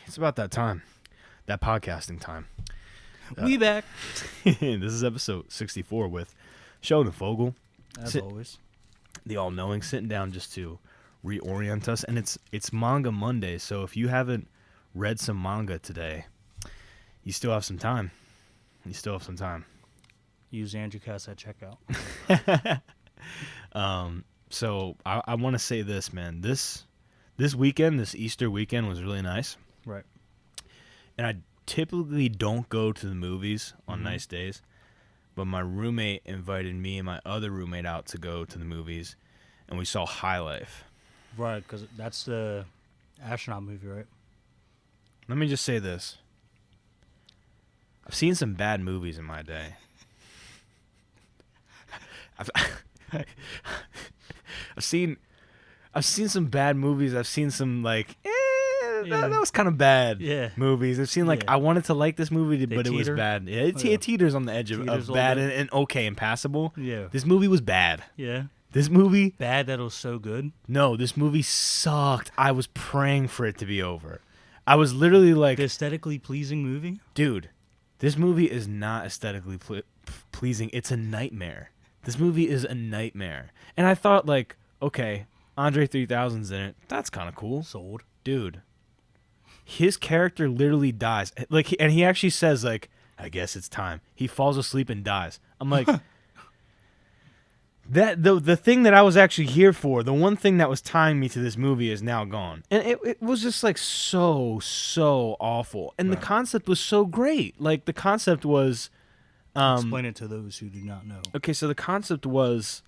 It's about that time. That podcasting time. We back. This is episode 64 with Sheldon and Fogel. As always. The all-knowing, sitting down just to reorient us. And it's Manga Monday, so if you haven't read some manga today, you still have some time. Use Andrewcast at checkout. So I want to say this, man. This weekend, this Easter weekend, was really nice. Right. And I typically don't go to the movies on nice days, but my roommate invited me and my other roommate out to go to the movies, and we saw High Life. Right, because that's the astronaut movie, right? Let me just say this. I've seen some bad movies in my day. I've seen some bad movies. I've seen some that was kind of bad movies. I've seen I wanted to like this movie, but it was bad. Yeah, it teeters on the edge of bad and okay and passable. Yeah. This movie was bad. Yeah. This movie... Bad that it was so good? No, this movie sucked. I was praying for it to be over. I was literally like... The aesthetically pleasing movie? Dude, this movie is not aesthetically pleasing. It's a nightmare. This movie is a nightmare. And I thought, okay, Andre 3000's in it. That's kind of cool. Sold. Dude. His character literally dies. And he actually says, I guess it's time. He falls asleep and dies. I'm like... That the thing that I was actually here for, the one thing that was tying me to this movie is now gone. And it was just so awful. And the concept was so great. The concept was... Explain it to those who do not know. Okay, so the concept was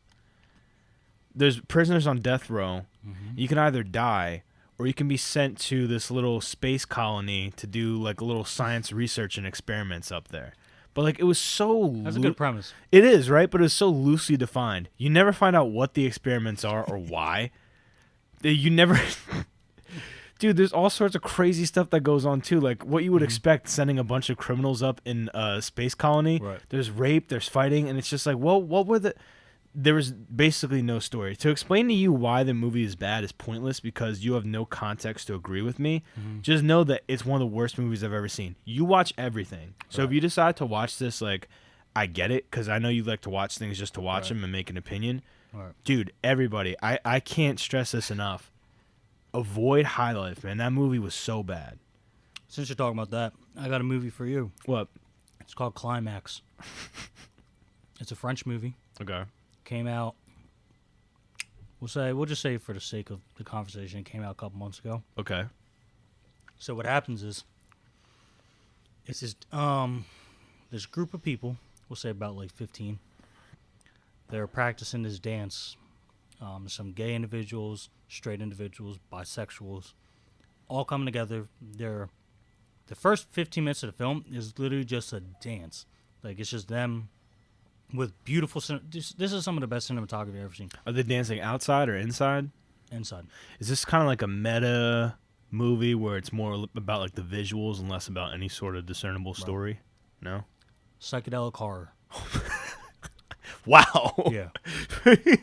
there's prisoners on death row. Mm-hmm. You can either die or you can be sent to this little space colony to do a little science research and experiments up there. But it was so... That's a good premise. It is, right? But it's so loosely defined. You never find out what the experiments are or why. You never... Dude, there's all sorts of crazy stuff that goes on, too. What you would expect sending a bunch of criminals up in a space colony. Right. There's rape, there's fighting, and it's just what were the... There was basically no story. To explain to you why the movie is bad is pointless because you have no context to agree with me. Mm-hmm. Just know that it's one of the worst movies I've ever seen. You watch everything. So if you decide to watch this, I get it, because I know you like to watch things just to watch them and make an opinion. Right. Dude, everybody, I can't stress this enough. Avoid High Life, man. That movie was so bad. Since you're talking about that, I got a movie for you. What? It's called Climax. It's a French movie. Okay. Came out, we'll just say for the sake of the conversation, it came out a couple months ago. Okay. So what happens is, it's this group of people, we'll say about 15. They're practicing this dance. Some gay individuals, straight individuals, bisexuals, all coming together. The first 15 minutes of the film is literally just a dance. It's just them with beautiful... This is some of the best cinematography I've ever seen. Are they dancing outside or inside? Inside. Is this kind of like a meta movie where it's more about the visuals and less about any sort of discernible story? Right. No? Psychedelic horror. Wow. Yeah.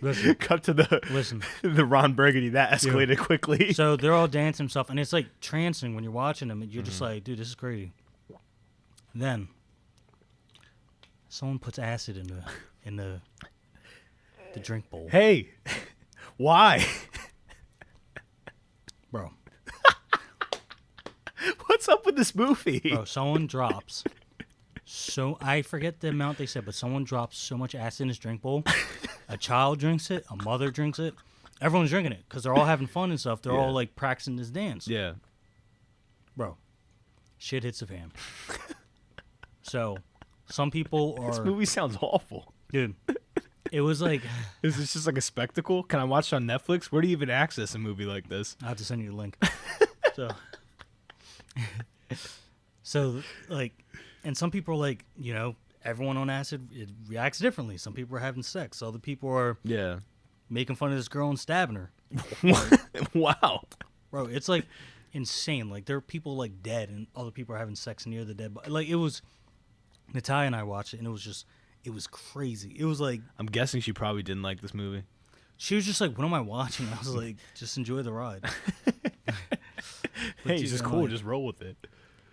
Listen. Cut to the Ron Burgundy. That escalated quickly. So they're all dancing and stuff, and it's trancing when you're watching them, and you're just dude, this is crazy. Then someone puts acid in the drink bowl. Hey, why? Bro. What's up with this movie? Bro, someone drops... So I forget the amount they said, but someone drops so much acid in his drink bowl. A child drinks it. A mother drinks it. Everyone's drinking it because they're all having fun and stuff. They're all practicing this dance. Yeah. Bro, shit hits the fan. So some people are... This movie sounds awful. Dude, it was Is this just a spectacle? Can I watch it on Netflix? Where do you even access a movie like this? I'll have to send you the link. So and some people are everyone on acid, it reacts differently. Some people are having sex. Other people are making fun of this girl and stabbing her. Wow. Bro, it's insane. There are people dead and other people are having sex near the dead body. It was, Natalia and I watched it and it was crazy. It was I'm guessing she probably didn't like this movie. She was just what am I watching? I was just enjoy the ride. Hey, it's just cool. Just roll with it.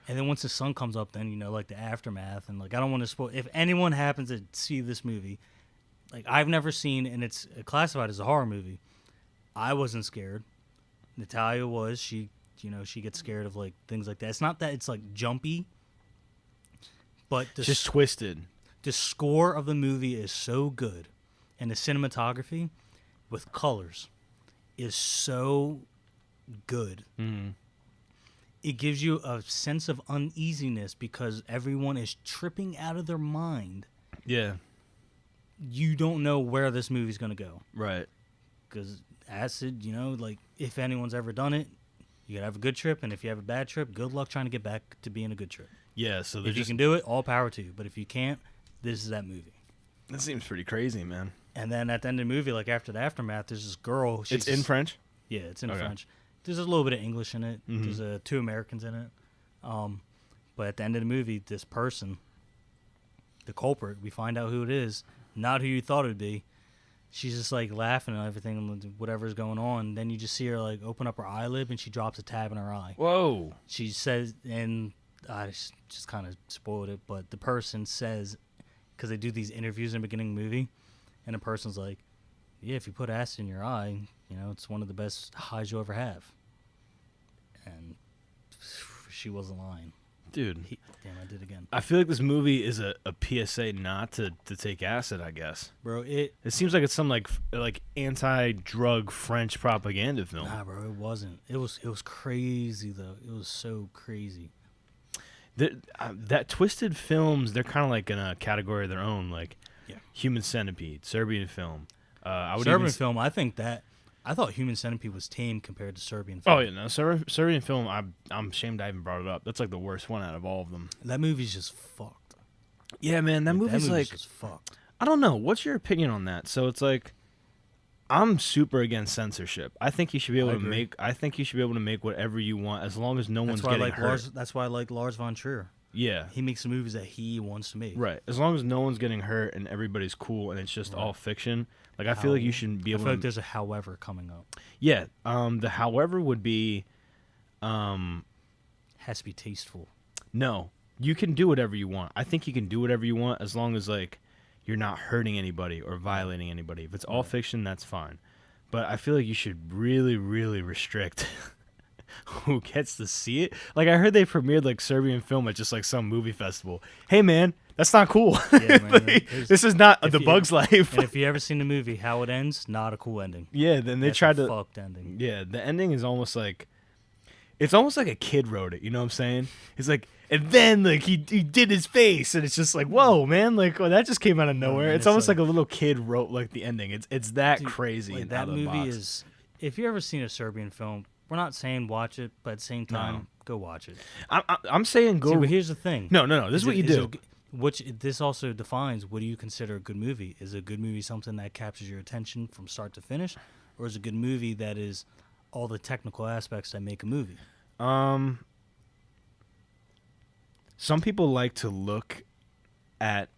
And then once the sun comes up, then, like, the aftermath. And, like, I don't want to spoil. If anyone happens to see this movie, like, I've never seen, and it's classified as a horror movie. I wasn't scared. Natalia was. She gets scared of, like, things like that. It's not that it's, like, jumpy, but just twisted. The score of the movie is so good, and the cinematography with colors is so good. Mm-hmm. It gives you a sense of uneasiness because everyone is tripping out of their mind. Yeah. You don't know where this movie's going to go. Right. Because acid, like, if anyone's ever done it, you gotta have a good trip, and if you have a bad trip, good luck trying to get back to being a good trip. Yeah, so if you can do it, all power to you. But if you can't, this is that movie. That seems pretty crazy, man. And then at the end of the movie, like after the aftermath, there's this girl. It's in French? Yeah, it's in French. There's a little bit of English in it. Mm-hmm. There's 2 Americans in it. But at the end of the movie, this person, the culprit, we find out who it is, not who you thought it would be. She's just, like, laughing at everything, whatever's going on. Then you just see her, like, open up her eyelid, and she drops a tab in her eye. Whoa. She says, and I just kind of spoiled it, but the person says, because they do these interviews in the beginning of the movie, and the person's like, yeah, if you put acid in your eye, it's one of the best highs you'll ever have. And she wasn't lying. Dude. Damn, I did again. I feel like this movie is a PSA not to take acid, I guess. Bro, it seems like it's some like anti-drug French propaganda film. Nah, bro, it wasn't. It was crazy, though. It was so crazy. That Twisted films, they're kind of like in a category of their own, like Human Centipede, Serbian film. Serbian film, I thought Human Centipede was tame compared to Serbian film. Oh, yeah, no. Serbian film, I'm ashamed I even brought it up. That's like the worst one out of all of them. That movie's just fucked. Yeah, man, that movie's like... just fucked. I don't know. What's your opinion on that? So it's like, I'm super against censorship. I think you should be able to make... I think you should be able to make whatever you want as long as no one's getting hurt. That's why I like Lars von Trier. Yeah. He makes the movies that he wants to make. Right. As long as no one's getting hurt and everybody's cool and it's just all fiction... Like, I feel like you should be able to... I feel like there's a however coming up. Yeah. The however would be... Has to be tasteful. No. You can do whatever you want. I think you can do whatever you want as long as, like, you're not hurting anybody or violating anybody. If it's all fiction, that's fine. But I feel like you should really, really restrict who gets to see it. Like, I heard they premiered, like, Serbian film at just, like, some movie festival. Hey, man... That's not cool. Yeah, man, like, this is not The Bug's Life. And if you ever seen the movie, how it ends, not a cool ending. Yeah, then they tried to... fucked ending. Yeah, the ending is almost like... It's almost like a kid wrote it, you know what I'm saying? It's like, and then, like, he did his face, and it's just like, whoa, man, like, that just came out of nowhere. It's almost like a little kid wrote, like, the ending. It's that crazy. Like, that movie is... If you ever seen a Serbian film, we're not saying watch it, but at the same time, go watch it. I'm saying go... See, but here's the thing. No, this is what you do. This also defines what do you consider a good movie. Is a good movie something that captures your attention from start to finish, or is a good movie that is all the technical aspects that make a movie? Some people like to look at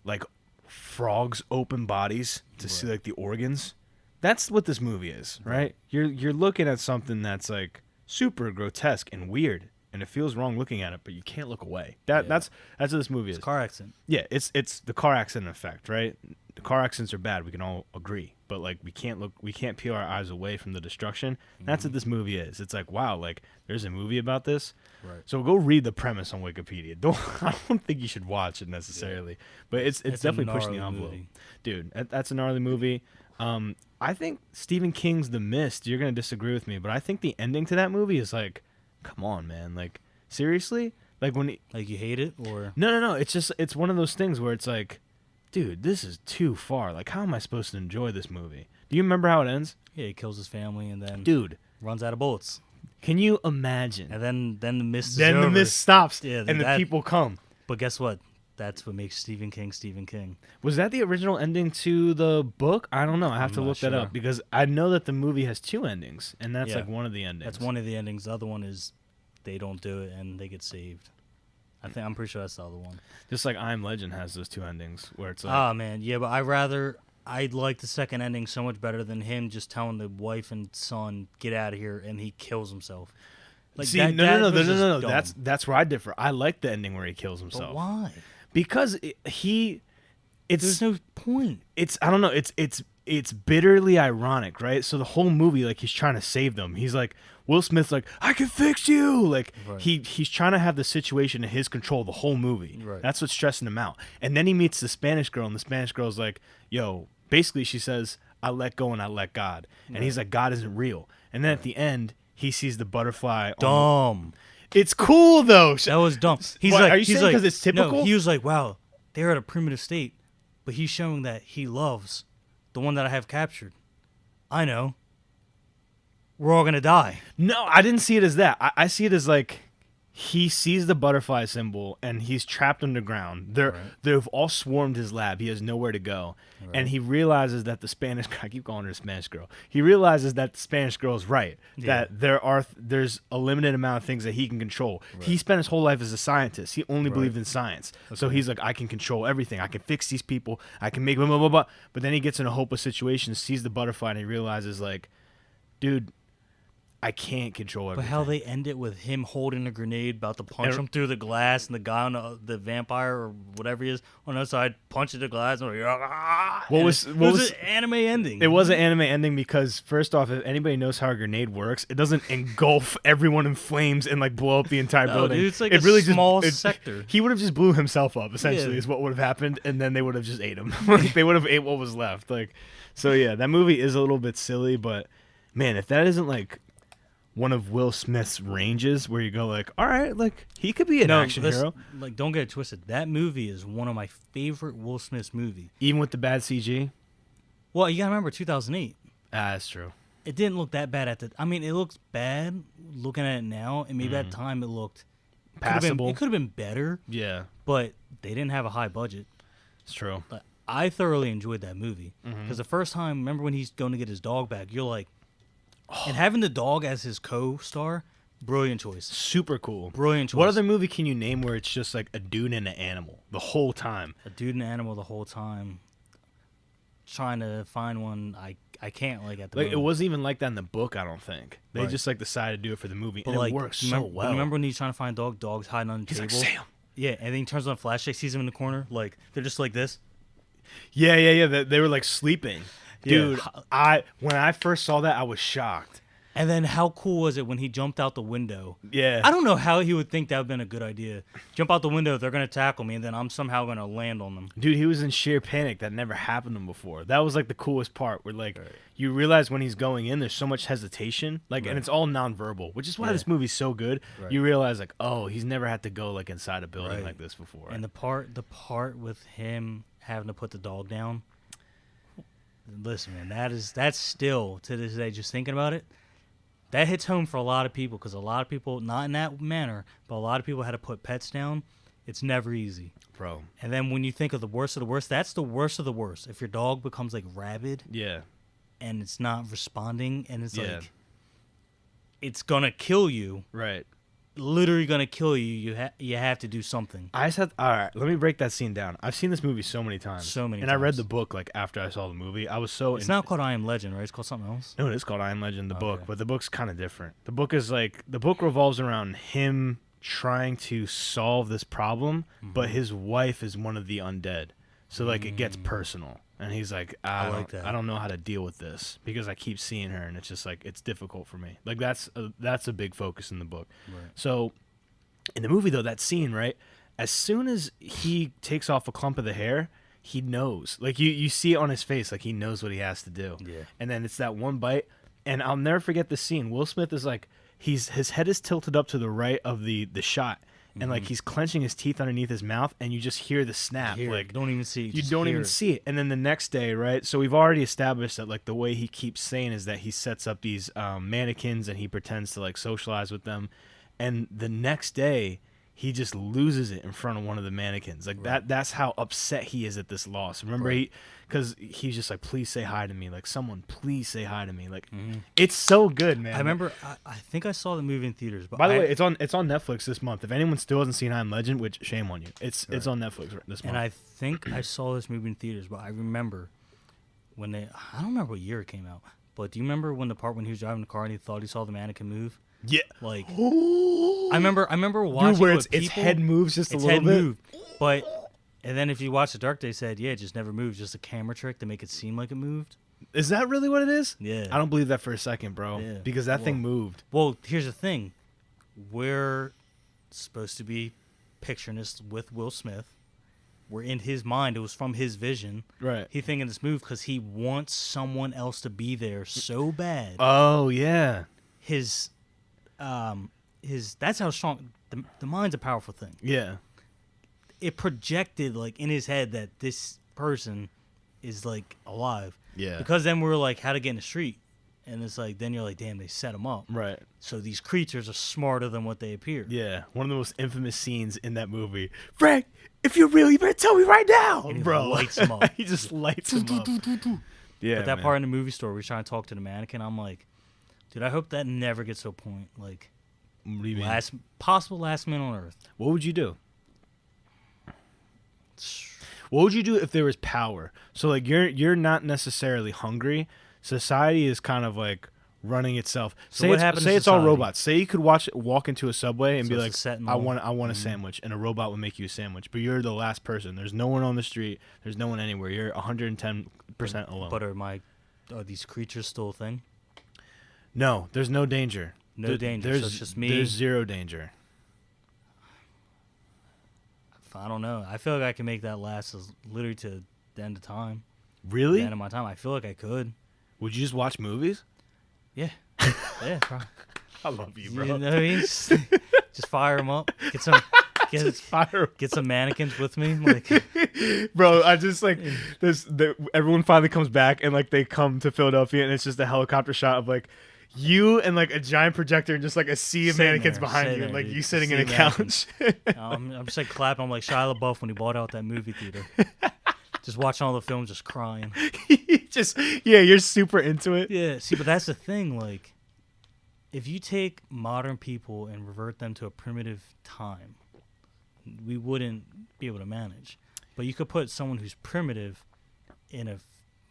like frogs' open bodies to see like the organs. That's what this movie is, right? You're looking at something that's like super grotesque and weird. And it feels wrong looking at it, but you can't look away. That's what this movie is. It's a car accident. Yeah, it's the car accident effect, right? The car accidents are bad. We can all agree, but like we can't peel our eyes away from the destruction. That's what this movie is. It's like, wow, like there's a movie about this. Right. So go read the premise on Wikipedia. I don't think you should watch it necessarily, but it's definitely pushing the envelope, dude. That's a gnarly movie. I think Stephen King's The Mist. You're gonna disagree with me, but I think the ending to that movie is like. Come on, man. Like, seriously? Like, like, you hate it, or... No. It's one of those things where it's like, dude, this is too far. Like, how am I supposed to enjoy this movie? Do you remember how it ends? Yeah, he kills his family and then... Dude. Runs out of bullets. Can you imagine? And then the mist is over. Then the mist stops, and the people come. But guess what? That's what makes Stephen King. Was that the original ending to the book? I don't know. I have to look that up because I know that the movie has 2 endings, and that's like one of the endings. That's one of the endings. The other one is they don't do it and they get saved. I'm pretty sure that's the other one. Just like I Am Legend has those 2 endings where it's like... Oh, man. Yeah, but I I like the second ending so much better than him just telling the wife and son, get out of here, and he kills himself. Like, See, no. That's where I differ. I like the ending where he kills himself. But why? Because There's no point. I don't know. It's bitterly ironic, right? So the whole movie, like, he's trying to save them. He's like, Will Smith's like, I can fix you. Like, Right. he's trying to have the situation in his control the whole movie. Right. That's what's stressing him out. And then he meets the Spanish girl, and the Spanish girl's like, yo, basically she says, I let go and I let God. And he's like, God isn't real. And then at the end, he sees the butterfly. Dumb. It's cool, though. That was dumb. He's What, like, are you saying like, because it's typical? No, he was like, wow, they're at a primitive state, but he's showing that he loves the one that I have captured. I know. We're all gonna die. No, I didn't see it as that. I see it as like he sees the butterfly symbol and he's trapped underground. They've all swarmed his lab. He has nowhere to go. Right. And he realizes that the Spanish I keep calling her a Spanish girl. He realizes that the Spanish girl is right. Yeah. That there's a limited amount of things that he can control. Right. He spent his whole life as a scientist. He only believed in science. Okay. So he's like, I can control everything. I can fix these people. I can make blah, blah, blah, blah. But then he gets in a hopeless situation, sees the butterfly, and he realizes, like, dude, I can't control everything. But how they end it with him holding a grenade, about to punch him through the glass, and the guy on the vampire or whatever he is on the other side punches the glass. And what was an anime ending? It was an anime ending because, first off, if anybody knows how a grenade works, it doesn't engulf everyone in flames and like blow up the entire building. Dude, it's like a small sector. He would have just blew himself up. Essentially, is what would have happened, and then they would have just ate him. They would have ate what was left. Like, so yeah, that movie is a little bit silly, but man, if that isn't like one of Will Smith's ranges where you go like, all right, like he could be an action hero. Like, don't get it twisted. That movie is one of my favorite Will Smith movies. Even with the bad CG? Well, you gotta remember 2008. That's true. It didn't look that bad it looks bad looking at it now, and maybe at the time it looked passable. It could have been better. Yeah. But they didn't have a high budget. It's true. But I thoroughly enjoyed that movie. Because the first time, remember when he's going to get his dog back, you're like, and having the dog as his co-star, brilliant choice. Super cool. Brilliant choice. What other movie can you name where it's just like a dude and an animal the whole time? A dude and an animal the whole time. Trying to find one I can't like at the moment. It wasn't even like that in the book, I don't think. They just like decided to do it for the movie, and it works so well. Remember when he's trying to find dog's hiding on the table? He's like, Sam. Yeah, and then he turns on a flashlight, sees him in the corner, like they're just like this. Yeah. They were like sleeping. Dude, yeah. When I first saw that, I was shocked. And then how cool was it when he jumped out the window? Yeah. I don't know how he would think that would have been a good idea. Jump out the window, they're going to tackle me, and then I'm somehow going to land on them. Dude, he was in sheer panic. That never happened to him before. That was like the coolest part where like you realize when he's going in, there's so much hesitation. Like, and it's all nonverbal, which is why this movie's so good. Right. You realize like, oh, he's never had to go like inside a building like this before. And the part with him having to put the dog down. Listen, man, that's still to this day, just thinking about it, that hits home for a lot of people, because a lot of people, not in that manner, but a lot of people had to put pets down. It's never easy, bro. And then when you think of the worst of the worst, that's the worst of the worst. If your dog becomes like rabid, and it's not responding, and it's like it's gonna kill you, right? Literally gonna kill you. You have to do something. I just had all right. Let me break that scene down. I've seen this movie so many times, and I read the book like after I saw the movie. I was so. It's not called I Am Legend, right? It's called something else. No, it is called I Am Legend, the book, but the book's kind of different. The book is like the book revolves around him trying to solve this problem, but his wife is one of the undead, so like it gets personal. And he's like, I don't know how to deal with this because I keep seeing her, and it's just like it's difficult for me. Like that's a big focus in the book. Right. So in the movie though, that scene, right? As soon as he takes off a clump of the hair, he knows. Like you see it on his face, like he knows what he has to do. Yeah. And then it's that one bite, and I'll never forget the scene. Will Smith is like his head is tilted up to the right of the shot. And like he's clenching his teeth underneath his mouth, and you just hear the snap. Like don't even see it. You don't even see it. And then the next day, right? So we've already established that like the way he keeps saying is that he sets up these mannequins and he pretends to like socialize with them. And the next day, he just loses it in front of one of the mannequins. Like that's how upset he is at this loss. Remember, because he's just like, please say hi to me. Like, someone, please say hi to me. Like, it's so good, man. I remember, I think I saw the movie in theaters. But by the way, it's on Netflix this month. If anyone still hasn't seen I Am Legend, which shame on you, it's on Netflix this month. And I think I saw this movie in theaters, but I remember when they, I don't remember what year it came out, but do you remember when the part when he was driving the car and he thought he saw the mannequin move? Yeah. Like, I remember watching Dude, where its head moves just a little bit. Moved, but and then if you watch The Dark, they said, yeah, it just never moved, just a camera trick to make it seem like it moved. Is that really what it is? Yeah. I don't believe that for a second, bro. Yeah. Because that thing moved. Well, here's the thing. We're supposed to be picturing this with Will Smith. We're in his mind. It was from his vision. Right. He thinking this move because he wants someone else to be there so bad. Oh, yeah. His that's how strong the mind's a powerful thing. Yeah. It projected like in his head that this person is like alive. Yeah. Because then we were like, how to get in the street, and it's like then you're like, damn, they set him up. Right. So these creatures are smarter than what they appear. Yeah. One of the most infamous scenes in that movie. Frank, if you're real, you better tell me right now, And he bro. lights him up. He just lights him up. Yeah. But that man. part in the movie store where he's trying to talk to the mannequin, I'm like, dude, I hope that never gets to a point like What do you mean? possible last man on Earth. What would you do? What would you do if there was power? So like you're not necessarily hungry. Society is kind of like running itself. So what happens say to it's all society? robots. Say you could walk into a Subway and So be it's like, a set and I all. want a sandwich, and a robot would make you a sandwich. But you're the last person. There's no one on the street. There's no one anywhere. You're 110% alone. But are these creatures still a thing? No, there's no danger. No danger. There's So it's just me. There's zero danger. I don't know. I feel like I can make that last as literally to the end of time. Really? The end of my time. I feel like I could. Would you just watch movies? Yeah. Yeah. Probably. I love you, You know what I mean? Just fire them up. Get some. Get some mannequins with me. Like, bro, I just like this. Everyone finally comes back, and like they come to Philadelphia, and it's just a helicopter shot of like you and like a giant projector and just like a sea of Sitting mannequins there, behind sitting you, and there, like dude. you sitting in Sea a of couch. I'm just like clapping. I'm like Shia LaBeouf when he bought out that movie theater. Just watching all the films, just crying. Just you're super into it. Yeah, see, but that's the thing. Like, if you take modern people and revert them to a primitive time, we wouldn't be able to manage. But you could put someone who's primitive in a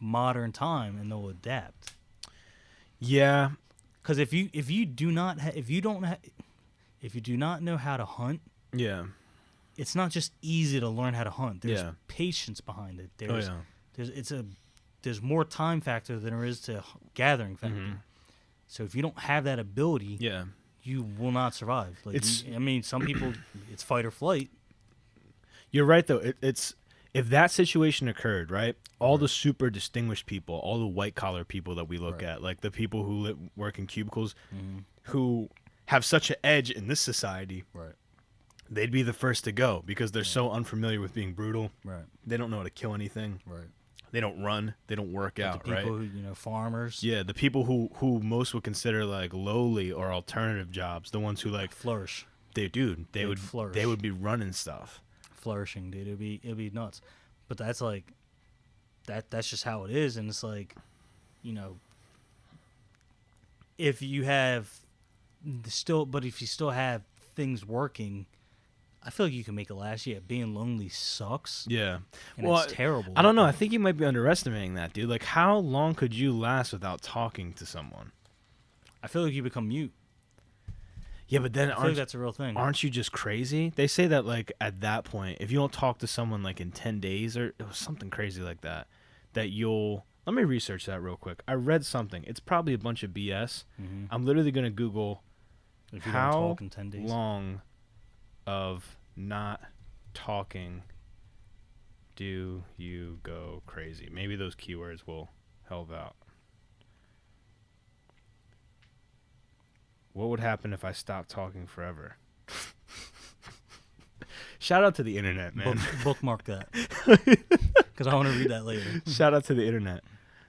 modern time, and they'll adapt. Yeah, Because if you do not know how to hunt, yeah, it's not just easy to learn how to hunt. There's Yeah. patience behind it. Oh, yeah. There's more time factor than there is to gathering factor. Mhm. So if you don't have that ability, Yeah. you will not survive. Like some people, it's fight or flight. You're right though. It's if that situation occurred, right? All the super distinguished people, all the white collar people that we look Right. at, like the people who work in cubicles, Mhm. who have such an edge in this society, Right. they'd be the first to go because they're so unfamiliar with being brutal. Right. They don't know how to kill anything. Right. They don't run. They don't work out. The Right. people who farmers. Yeah, the people who most would consider like lowly or alternative jobs, the ones who like Flourish. they They'd would flourish. they would be running stuff. Flourishing, dude. It'd be nuts. But that's like that's just how it is, and it's like, if you still have things working, I feel like you can make it last. Yeah, being lonely sucks. Yeah. And Well, it's terrible. I don't know. I think you might be underestimating that, dude. Like, how long could you last without talking to someone? I feel like you become mute. Yeah, but then I feel like that's a real thing. aren't you just crazy? They say that like at that point, if you don't talk to someone like in 10 days or it was something crazy like that, that you'll. Let me research that real quick. I read something. It's probably a bunch of BS. Mhm. I'm literally gonna Google If you don't how talk in 10 days. long of not talking do you go crazy? Maybe those keywords will help out. What would happen if I stopped talking forever? Shout out to the internet, man. Bookmark that. Because I want to read that later. Shout out to the internet.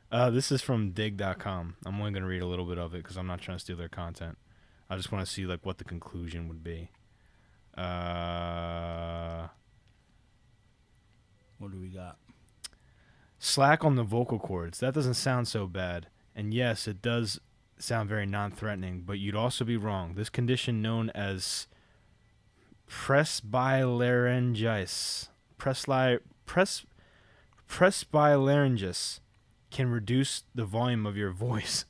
This is from dig.com. I'm only going to read a little bit of it because I'm not trying to steal their content. I just want to see like what the conclusion would be. What do we got? Slack on the vocal cords. That doesn't sound so bad. And yes, it does sound very non-threatening, but you'd also be wrong. This condition known as presbylaryngitis can reduce the volume of your voice,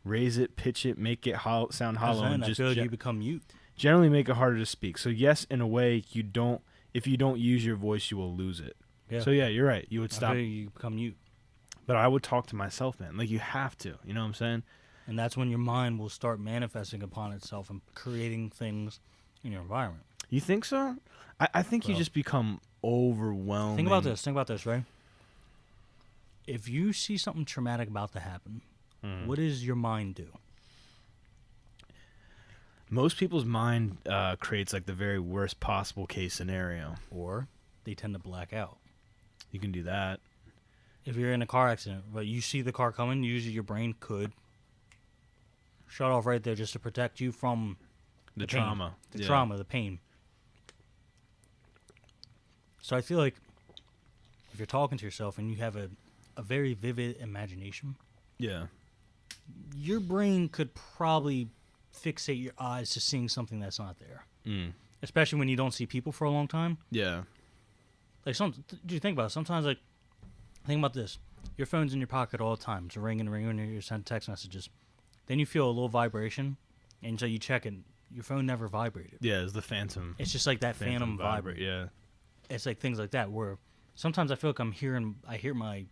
raise it, pitch it, make it sound hollow, and I just feel like you become mute. generally make it harder to speak. So yes, in a way, you don't. If you don't use your voice, you will lose it. Yeah. So yeah, you're right. You would I stop. feel like you become mute. But I would talk to myself, man. Like you have to. You know what I'm saying? And that's when your mind will start manifesting upon itself and creating things in your environment. You think so? I think you Bro. just become overwhelmed. Think about this. Think about this, right? If you see something traumatic about to happen, what does your mind do? Most people's mind creates like the very worst possible case scenario. Or they tend to black out. You can do that. If you're in a car accident, but you see the car coming, usually your brain could shut off right there just to protect you from The pain. trauma. The trauma, the pain. So I feel like if you're talking to yourself and you have a very vivid imagination, Yeah. your brain could probably fixate your eyes to seeing something that's not there. Especially when you don't see people for a long time. Yeah. Like, do you think about it? Sometimes, like, think about this. Your phone's in your pocket all the time. It's ringing, you're sending text messages. Then you feel a little vibration, and so you check it. Your phone never vibrated. Yeah, it's the phantom. It's just like that phantom vibrate. Yeah. It's like things like that where sometimes I feel like I hear my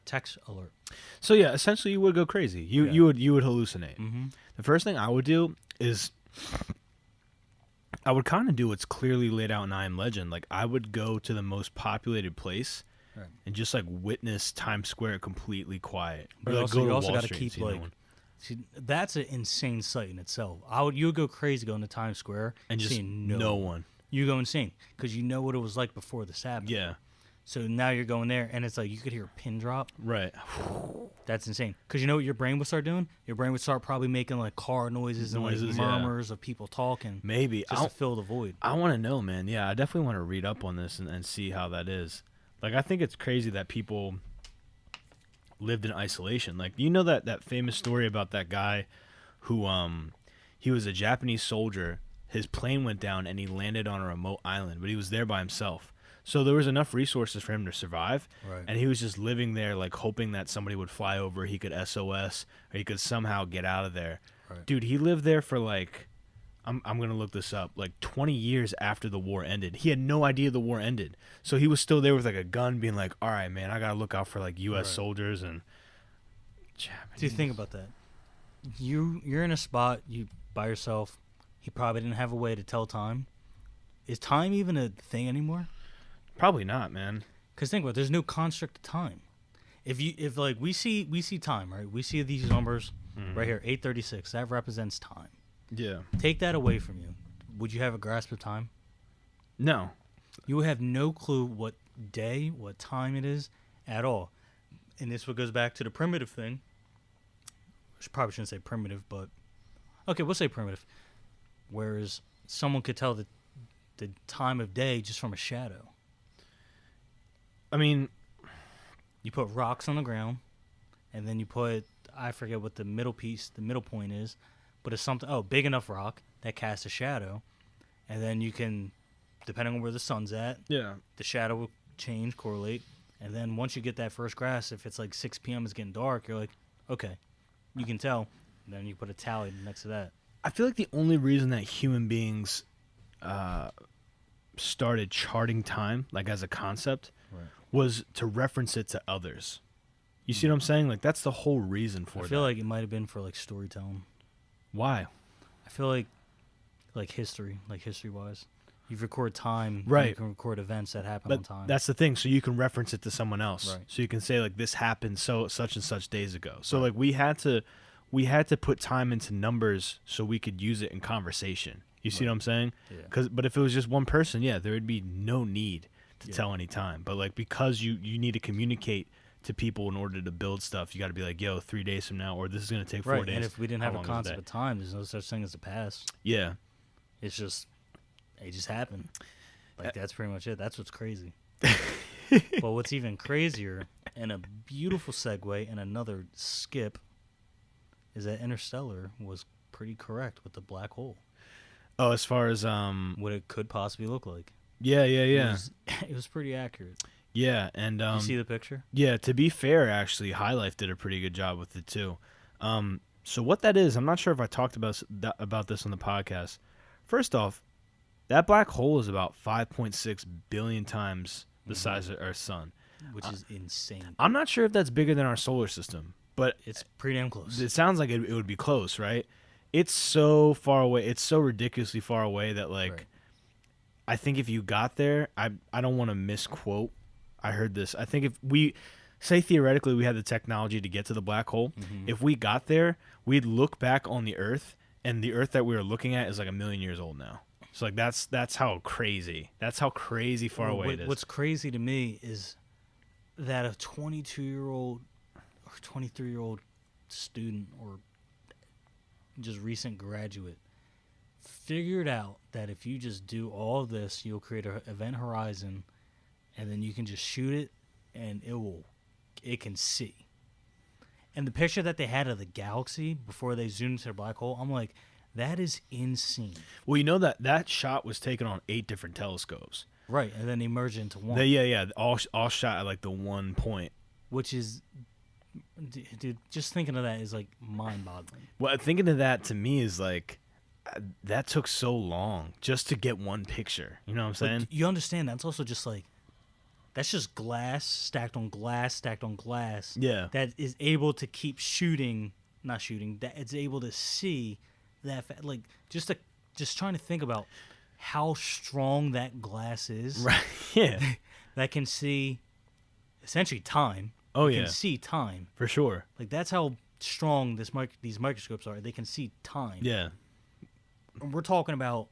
text alert. So yeah, essentially you would go crazy. You would hallucinate. Mm-hmm. The first thing I would do is I would kind of do what's clearly laid out in I Am Legend. Like I would go to the most populated place and just like witness Times Square completely quiet. But or, like, also, you to also Wall got to Street keep and see no like, one. see, that's an insane sight in itself. You would go crazy going to Times Square and just seeing no one. You go insane because you know what it was like before this happened. Yeah. So now you're going there, and it's like you could hear a pin drop. Right. That's insane. Because you know what your brain would start doing? Your brain would start probably making like car noises and like murmurs of people talking. Maybe. Just to fill the void. I want to know, man. Yeah, I definitely want to read up on this and see how that is. Like, I think it's crazy that people lived in isolation. Like, you know that famous story about that guy who, he was a Japanese soldier. His plane went down and he landed on a remote island, but he was there by himself. So there was enough resources for him to survive, and he was just living there, like hoping that somebody would fly over, he could SOS, or he could somehow get out of there. Right. Dude, he lived there for like, I'm gonna look this up, like 20 years after the war ended. He had no idea the war ended, so he was still there with like a gun, being like, "All right, man, I gotta look out for like U.S. soldiers." And Japanese. Do you think about that? You're in a spot, you by yourself. He probably didn't have a way to tell time. Is time even a thing anymore? Probably not, man. Because think about it, there's no construct of time. If like we see time, right? We see these numbers right here, 8:36. That represents time. Yeah. Take that away from you. Would you have a grasp of time? No. You would have no clue what day, what time it is at all. And this what goes back to the primitive thing. I probably shouldn't say primitive, but okay, we'll say primitive. Whereas someone could tell the time of day just from a shadow. I mean, you put rocks on the ground, and then you put, I forget what the middle point is, but it's something, big enough rock that casts a shadow, and then you can, depending on where the sun's at, the shadow will change, correlate, and then once you get that first grasp, if it's like 6 p.m., it's getting dark, you're like, okay, you can tell, and then you put a tally next to that. I feel like the only reason that human beings started charting time, like as a concept, was to reference it to others. You see what I'm saying? Like, that's the whole reason for it. I feel like it might have been for, like, storytelling. Why? I feel like history-wise. You record time, right? You can record events that happen but on time. That's the thing. So you can reference it to someone else. Right. So you can say, like, this happened such and such days ago. So, like, we had to put time into numbers so we could use it in conversation. You see what I'm saying? Yeah. But if it was just one person, there would be no need to tell any time. But, like, because you need to communicate to people in order to build stuff, you got to be like, yo, 3 days from now, or this is going to take 4 days. And if we didn't have a concept of time, there's no such thing as the past. Yeah. It just happened. Like, that's pretty much it. That's what's crazy. But what's even crazier, and a beautiful segue and another skip, is that Interstellar was pretty correct with the black hole. Oh, as far as what it could possibly look like. Yeah. It was pretty accurate. Yeah, and You see the picture? yeah, to be fair, actually, High Life did a pretty good job with it too. So what that is, I'm not sure if I talked about this on the podcast. First off, that black hole is about 5.6 billion times the size of our sun, Which is insane. I'm not sure if that's bigger than our solar system, but It's pretty damn close. it sounds like it would be close, right? It's so far away. It's so ridiculously far away that, like, Right. I think if you got there, I don't want to misquote. I heard this. I think if we say theoretically we had the technology to get to the black hole, if we got there, we'd look back on the Earth, and the Earth that we were looking at is like 1,000,000 years old now. So like that's how crazy. That's how crazy far away it is. What's crazy to me is that a 22-year-old or 23-year-old student or just recent graduate figured out that if you just do all of this, you'll create an event horizon, and then you can just shoot it, and it can see. And the picture that they had of the galaxy before they zoomed into the black hole, I'm like, that is insane. Well, you know that shot was taken on 8 different telescopes. Right, and then they merge into one. Yeah, all shot at like the one point. Which is, dude, just thinking of that is like mind-boggling. Well, thinking of that to me is like, that took so long just to get one picture. You know what I'm saying? But you understand that's also just like, that's just glass stacked on glass stacked on glass. Yeah. That is able to keep not shooting, that it's able to see that, like, just trying to think about how strong that glass is. Right. Yeah. That can see essentially time. Oh, It yeah. can see time. For sure. Like, that's how strong these microscopes are. They can see time. Yeah. And we're talking about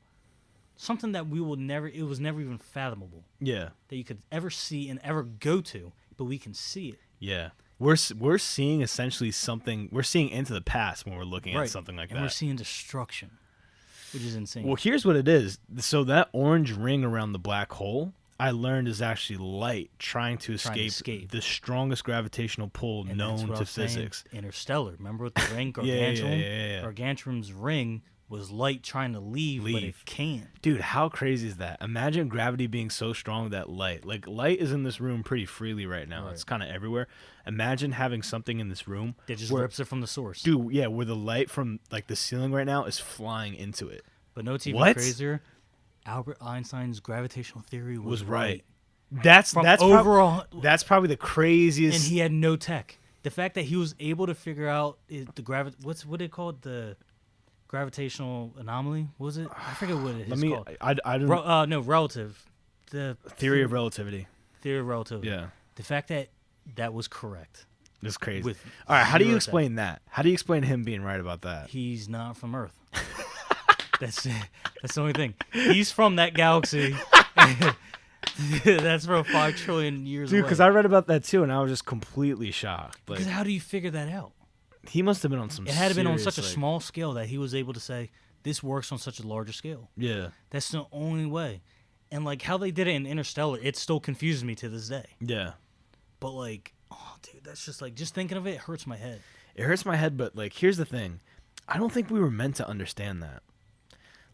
something that it was never even fathomable Yeah. that you could ever see and ever go to, but we can see it. Yeah. We're seeing essentially something. We're seeing into the past when we're looking at something like and that. we're seeing destruction, which is insane. Well, here's what it is. So that orange ring around the black hole, I learned, is actually light trying to escape the strongest gravitational pull And that's known what to I was saying, physics. Interstellar. Remember with the ring, Yeah. Gargantuan? Gargantuan's ring was light trying to leave, but it can't. Dude, how crazy is that? Imagine gravity being so strong that light is in this room pretty freely right now. Right. It's kind of everywhere. Imagine having something in this room That just where, rips it from the source. dude, yeah, where the light from like the ceiling right now is flying into it. But no, it's even What? crazier. Albert Einstein's gravitational theory was right. That's From that's overall, that's probably the craziest. and he had no tech. The fact that he was able to figure out what they called the gravitational anomaly, was it? I forget what it is called. I don't No, relative. The theory of relativity. theory of relativity. Yeah. The fact that was correct. It's crazy. With All right, how do you zero explain that? How do you explain him being right about that? He's not from Earth. That's the only thing. He's from that galaxy. That's from 5 trillion years Dude, away. because I read about that too, and I was just completely shocked. Like, Because how do you figure that out? he must have been on some. It had to been on such a serious, like- small scale that he was able to say, this works on such a larger scale. Yeah. That's the only way. And, like, how they did it in Interstellar, it still confuses me to this day. Yeah. But, like, oh, dude, that's just, like, just thinking of it hurts my head. It hurts my head, but like, here's the thing. I don't think we were meant to understand that.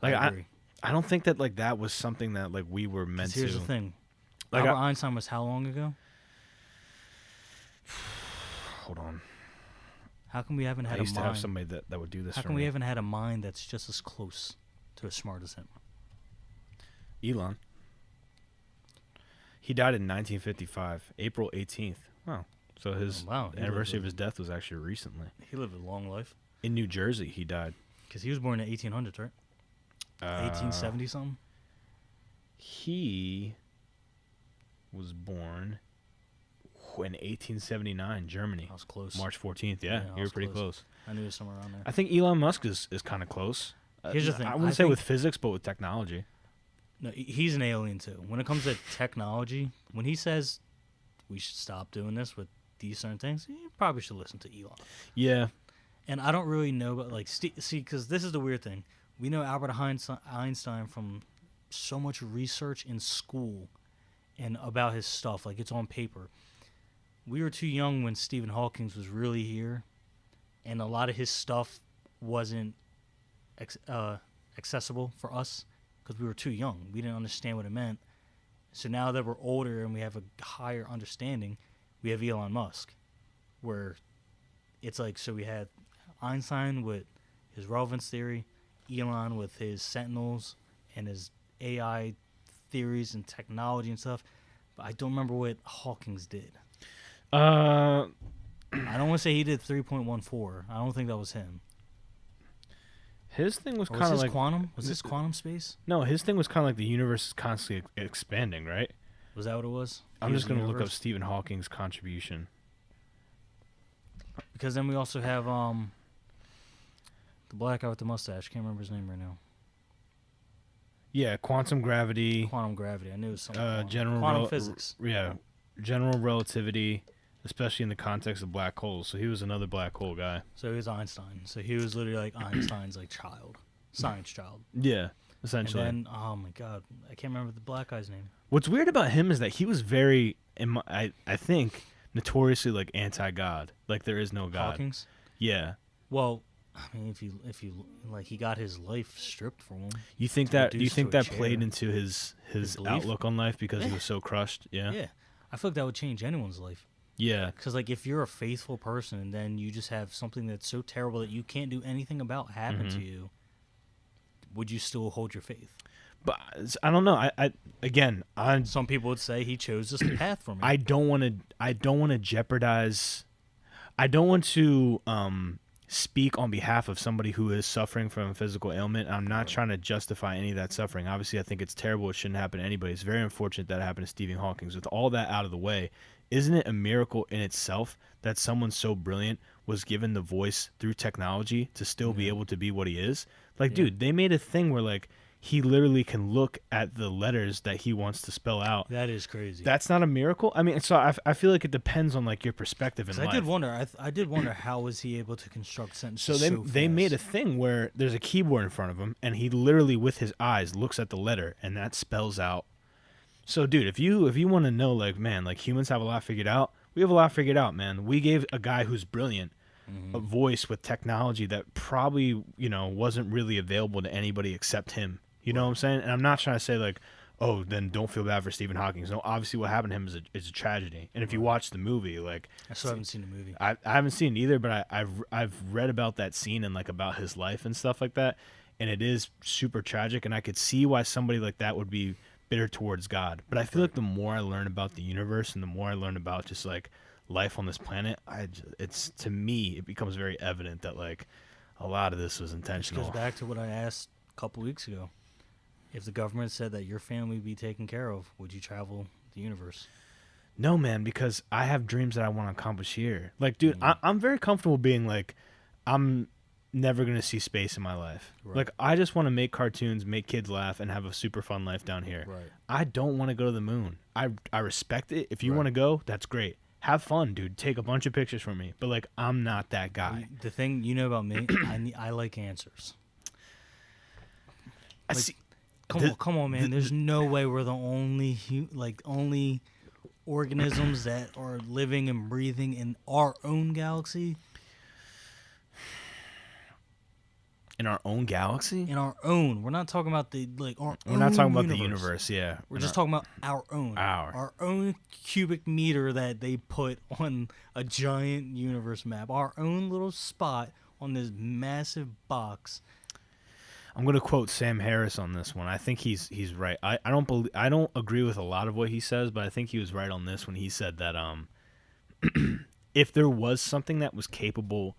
Like, I agree. I don't think that like that was something that like we were meant to. Here's the thing. Like, Albert Einstein was how long ago? Hold on. How come we haven't had I used a to mind? have somebody that would do this How for come we me. haven't had a mind that's just as close to as smart as him? Elon. He died in 1955, April 18th. Wow. So his wow, he anniversary of lived his death was actually recently. He lived a long life. In New Jersey, he died. Because he was born in the 1800s, right? 1870 something? He was born in 1879, Germany. I was close. March 14th. Yeah, Yeah, I you were was pretty close. close. I knew it was somewhere around there. I think Elon Musk is kind of close. Here's the thing, I wouldn't I say think- with physics, but with technology. No, he's an alien too. When it comes to technology, when he says we should stop doing this with these certain things, you probably should listen to Elon. Yeah. And I don't really know, but like, see, because this is the weird thing. We know Albert Einstein from so much research in school and about his stuff. Like, it's on paper. We were too young when Stephen Hawking was really here, and a lot of his stuff wasn't accessible for us because we were too young. We didn't understand what it meant. So now that we're older and we have a higher understanding, we have Elon Musk, where it's like, so we had Einstein with his relevance theory, Elon with his sentinels and his AI theories and technology and stuff. But I don't remember what Hawking's did. Uh, I don't want to say he did 3.14. I don't think that was him. his thing was Or kind of was like this quantum? Was this quantum space? no. His thing was kind of like the universe is constantly expanding, right? Was that what it was? I'm He just was the gonna look up universe? Stephen Hawking's contribution. Because then we also have the black guy with the mustache. Can't remember his name right now. Yeah, quantum gravity, Quantum gravity. I knew it was something. general quantum physics. Yeah, general relativity, especially in the context of black holes. So he was another black hole guy. So he was Einstein. So he was literally like Einstein's like child, science child. Yeah, essentially. And then, oh my god, I can't remember the black guy's name. What's weird about him is that he was very, I think, notoriously like anti-God. Like there is no God. Hawking's. Yeah. Well, I mean, if you like, he got his life stripped from him. You think To that? Do you reduce think to a that played chair. into his belief? outlook on life because he Yeah. was so crushed? Yeah. Yeah, I feel like that would change anyone's life. Yeah. Because like, if you're a faithful person and then you just have something that's so terrible that you can't do anything about happen to you, would you still hold your faith? But I don't know. I again, Some people would say he chose this path for me. I don't want to jeopardize. I don't want to speak on behalf of somebody who is suffering from a physical ailment. I'm not trying to justify any of that suffering. Obviously, I think it's terrible. It shouldn't happen to anybody. It's very unfortunate that it happened to Stephen Hawking. With all that out of the way, isn't it a miracle in itself that someone so brilliant was given the voice through technology to still be able to be what he is? Like, dude, they made a thing where like he literally can look at the letters that he wants to spell out. That is crazy. That's not a miracle. I mean, so I feel like it depends on like your perspective in 'Cause life. I did wonder how was he able to construct So sentences they made a fast? thing where there's a keyboard in front of him, and he literally with his eyes looks at the letter, and that spells out. So, dude, if you want to know, like, man, like humans have a lot figured out. We have a lot figured out, man. We gave a guy who's brilliant a voice with technology that probably wasn't really available to anybody except him. You know what I'm saying? And I'm not trying to say like, oh, then don't feel bad for Stephen Hawking. No, obviously what happened to him is a tragedy. And if you watch the movie, like I still haven't seen the movie. I haven't seen it either, but I've read about that scene and like about his life and stuff like that, and it is super tragic. And I could see why somebody like that would be bitter towards God. But I feel like the more I learn about the universe and the more I learn about just like life on this planet, it's to me it becomes very evident that like a lot of this was This intentional. goes back to what I asked a couple weeks ago. If the government said that your family would be taken care of, would you travel the universe? No, man, because I have dreams that I want to accomplish here. Like, dude, I'm very comfortable being like, I'm never going to see space in my life. Right. Like, I just want to make cartoons, make kids laugh, and have a super fun life down here. Right. I don't want to go to the moon. I respect it. If you Right. want to go, that's great. Have fun, dude. Take a bunch of pictures for me. But, like, I'm not that guy. The thing you know about me, I like answers. I Like, see. Come on, man. There's no way we're the only only organisms that are living and breathing in our own galaxy. In our own galaxy? In our own. We're not talking about the our We're not talking own about the universe, yeah. We're just talking about our own. Our own cubic meter that they put on a giant universe map. Our own little spot on this massive box. I'm going to quote Sam Harris on this one. I think he's right. I don't agree with a lot of what he says, but I think he was right on this when he said that if there was something that was capable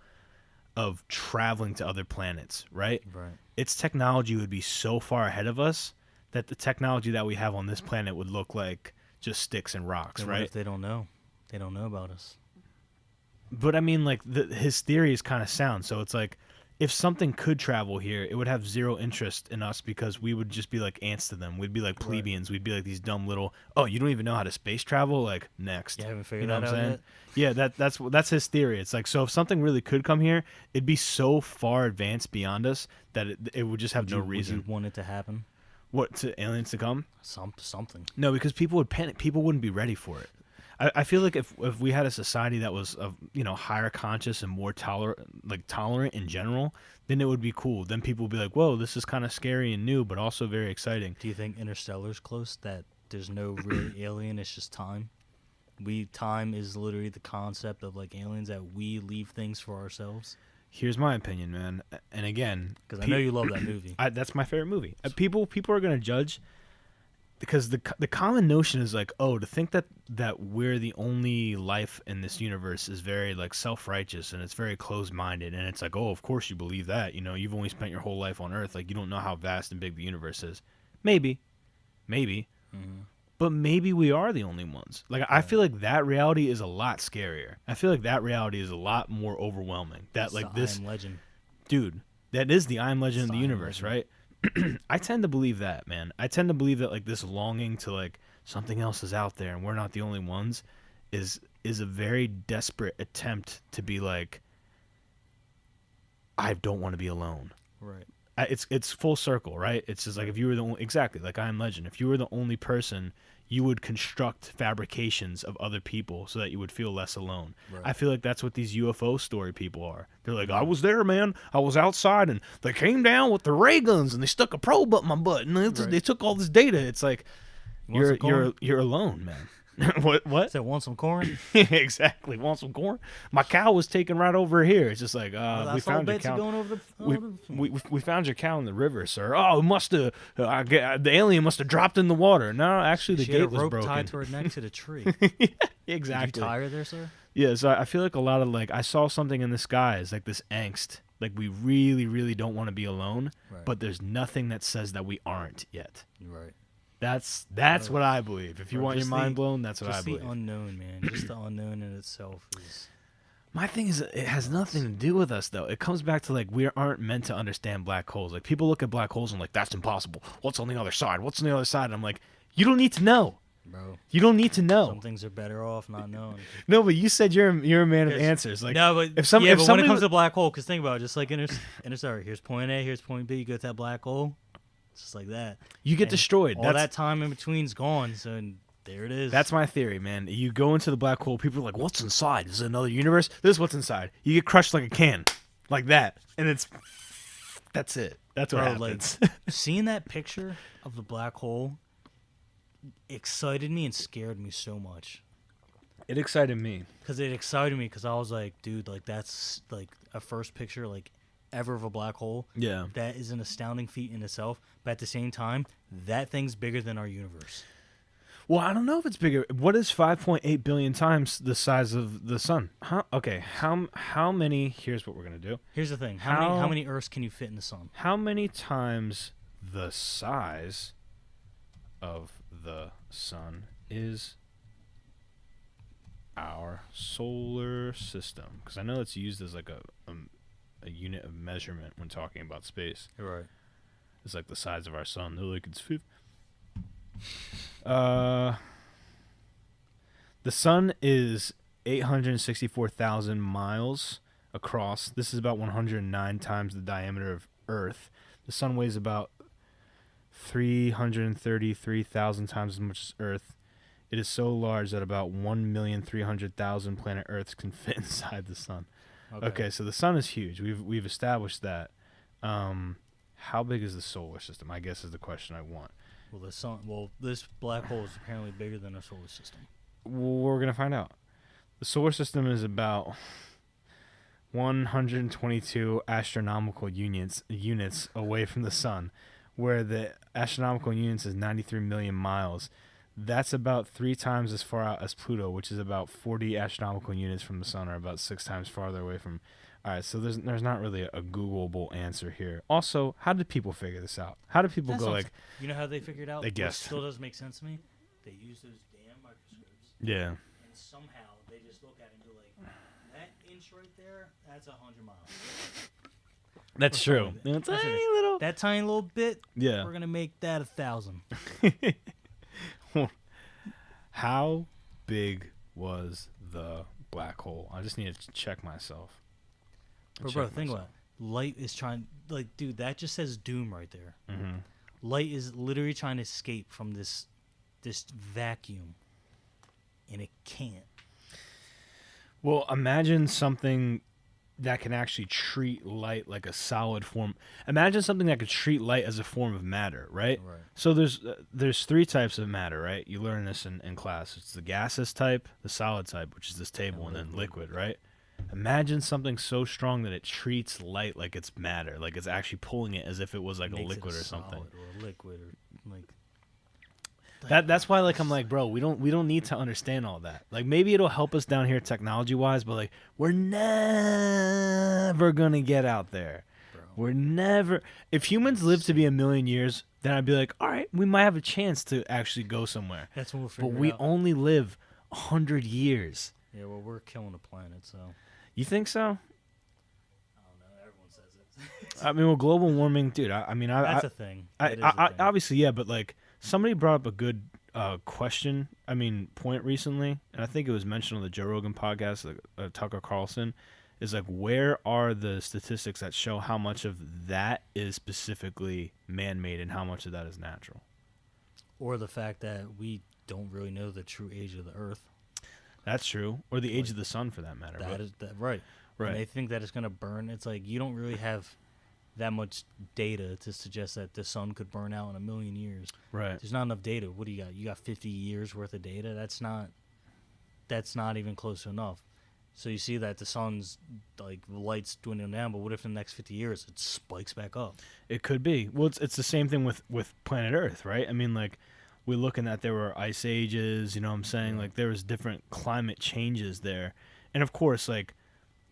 of traveling to other planets, right? Right. Its technology would be so far ahead of us that the technology that we have on this planet would look like just sticks and rocks, Then what right? if they don't know? They don't know about us. But I mean, like his theory is kind of sound. So it's like, if something could travel here, it would have zero interest in us because we would just be like ants to them. We'd be like plebeians. We'd be like these dumb little. Oh, you don't even know how to space travel? Like next. You haven't figured know that what I'm out saying? yet? Yeah, that's his theory. It's like, so if something really could come here, it'd be so far advanced beyond us that it would just have no reason. Would you want it to happen? What, to aliens to come? Something. No, because people would panic. People wouldn't be ready for it. I feel like if we had a society that was of higher conscious and more tolerant in general, then it would be cool. Then people would be like, whoa, this is kind of scary and new, but also very exciting. Do you think Interstellar's close? That there's no real alien. It's just time. Time is literally the concept of like aliens, that we leave things for ourselves. Here's my opinion, man. And again, because I know you love that movie. That's my favorite movie. People are gonna judge because the common notion is like, oh, to think that we're the only life in this universe is very like self-righteous, and it's very closed-minded, and it's like, oh, of course you believe that. You know, you've only spent your whole life on Earth, like you don't know how vast and big the universe is. Maybe. Mm-hmm. But maybe we are the only ones. Like, I feel like that reality is a lot scarier. I feel like that reality is a lot more overwhelming. That, like, this... I Am Legend. Dude, that is the I Am Legend of the universe, right? I tend to believe that, man. I tend to believe that, like, this longing to, like, something else is out there and we're not the only ones is a very desperate attempt to be like, I don't want to be alone. Right. It's full circle, right? It's just like if you were the only, exactly like I Am Legend. If you were the only person, you would construct fabrications of other people so that you would feel less alone. Right. I feel like that's what these UFO story people are. They're like, I was there, man. I was outside, and they came down with the ray guns, and they stuck a probe up my butt, and they took all this data. It's like you're alone, man. What? So want some corn? Exactly. Want some corn? My cow was taken right over here. It's just like we found your cow. Going over we found your cow in the river, sir. Oh, it must have the alien must have dropped in the water. No, actually the gate was broken. Tied to her neck to the tree. Exactly. Did you tie her there, sir? Yeah. So I feel like a lot of like I saw something in the sky. It's like this angst. Like we really, really don't want to be alone, but there's nothing that says that we aren't yet. Right. That's what I believe. If you want your mind blown, that's what I believe. Just the unknown, man. Just the unknown in itself is... My thing is, it has nothing to do with us, though. It comes back to, like, we aren't meant to understand black holes. Like, people look at black holes and like, that's impossible. What's on the other side? What's on the other side? And I'm like, you don't need to know. Bro. You don't need to know. Some things are better off not knowing. No, but you said you're a man of answers. Like, no, but if when it comes to black hole, because think about it, just like Interstellar, here's point A, here's point B, you go to that black hole. Just like that. You get destroyed. All that time in between's gone, so there it is. That's my theory, man. You go into the black hole, people are like, what's inside? Is it another universe? This is what's inside. You get crushed like a can. Like that. And that's it. That's what happens. Like, seeing that picture of the black hole excited me and scared me so much. It excited me. Because I was like, dude, like that's like a first picture, like, ever of a black hole. Yeah. That is an astounding feat in itself. But at the same time, that thing's bigger than our universe. Well, I don't know if it's bigger. What is 5.8 billion times the size of the sun? Okay, how many... Here's what we're going to do. Here's the thing. How many Earths can you fit in the sun? How many times the size of the sun is our solar system? Because I know it's used as like a unit of measurement when talking about space. Right. It's like the size of our sun. They're like, it's 50. The sun is 864,000 miles across. This is about 109 times the diameter of Earth. The sun weighs about 333,000 times as much as Earth. It is so large that about 1,300,000 planet Earths can fit inside the sun. Okay, so the sun is huge. We've established that. How big is the solar system? I guess is the question I want. Well, this black hole is apparently bigger than our solar system. We're gonna find out. The solar system is about 122 astronomical units away from the sun, where the astronomical units is 93 million miles. That's about 3 times as far out as Pluto, which is about 40 astronomical units from the sun, or about 6 times farther away from. All right, so there's not really a Googleable answer here. Also, how did people figure this out? How did people go like? You know how they figured out? They guessed. It still doesn't make sense to me. They use those damn microscopes. Yeah. And somehow they just look at it and go like, that inch right there, that's 100 miles. That's true. Like that tiny little bit. Yeah. We're gonna make that 1,000. How big was the black hole? I just need to check myself. Bro, think about it. Light is trying, like, dude, that just says doom right there. Mm-hmm. Light is literally trying to escape from this vacuum, and it can't. Well, imagine something that can actually treat light like a solid form. Imagine something that could treat light as a form of matter, right? Right. So there's three types of matter, right? You learn this in class. It's the gaseous type, the solid type, which is this table, and then liquid, right? Imagine something so strong that it treats light like it's matter, like it's actually pulling it as if it was like a Makes liquid it or something. solid or a liquid or like. That's why like I'm like, bro, we don't need to understand all that. Like maybe it'll help us down here technology wise, but like we're never gonna get out there. Bro. We're never. If humans live to be 1,000,000 years, then I'd be like, all right, we might have a chance to actually go somewhere. That's when we'll figure But we it out. only live 100 years. Yeah, well, we're killing the planet, so. You think so? I don't know. Everyone says it. I mean, well, global warming, dude. I mean, That's a thing. That is a I thing. obviously, yeah, but like somebody brought up a good question. I mean, point recently, and I think it was mentioned on the Joe Rogan podcast, like Tucker Carlson, is like, where are the statistics that show how much of that is specifically man-made and how much of that is natural? Or the fact that we don't really know the true age of the Earth. That's true, or the age of the sun, for that matter. That is that right. Right. And they think that it's gonna burn. It's like you don't really have that much data to suggest that the sun could burn out in 1,000,000 years. Right. There's not enough data. What do you got? You got 50 years worth of data. That's not even close enough. So you see that the sun's like the light's dwindling down, but what if in the next 50 years it spikes back up? It could be. Well, it's the same thing with planet Earth, right? I mean, like, we're looking at there were ice ages, you know what I'm saying? Yeah. Like, there was different climate changes there. And, of course, like,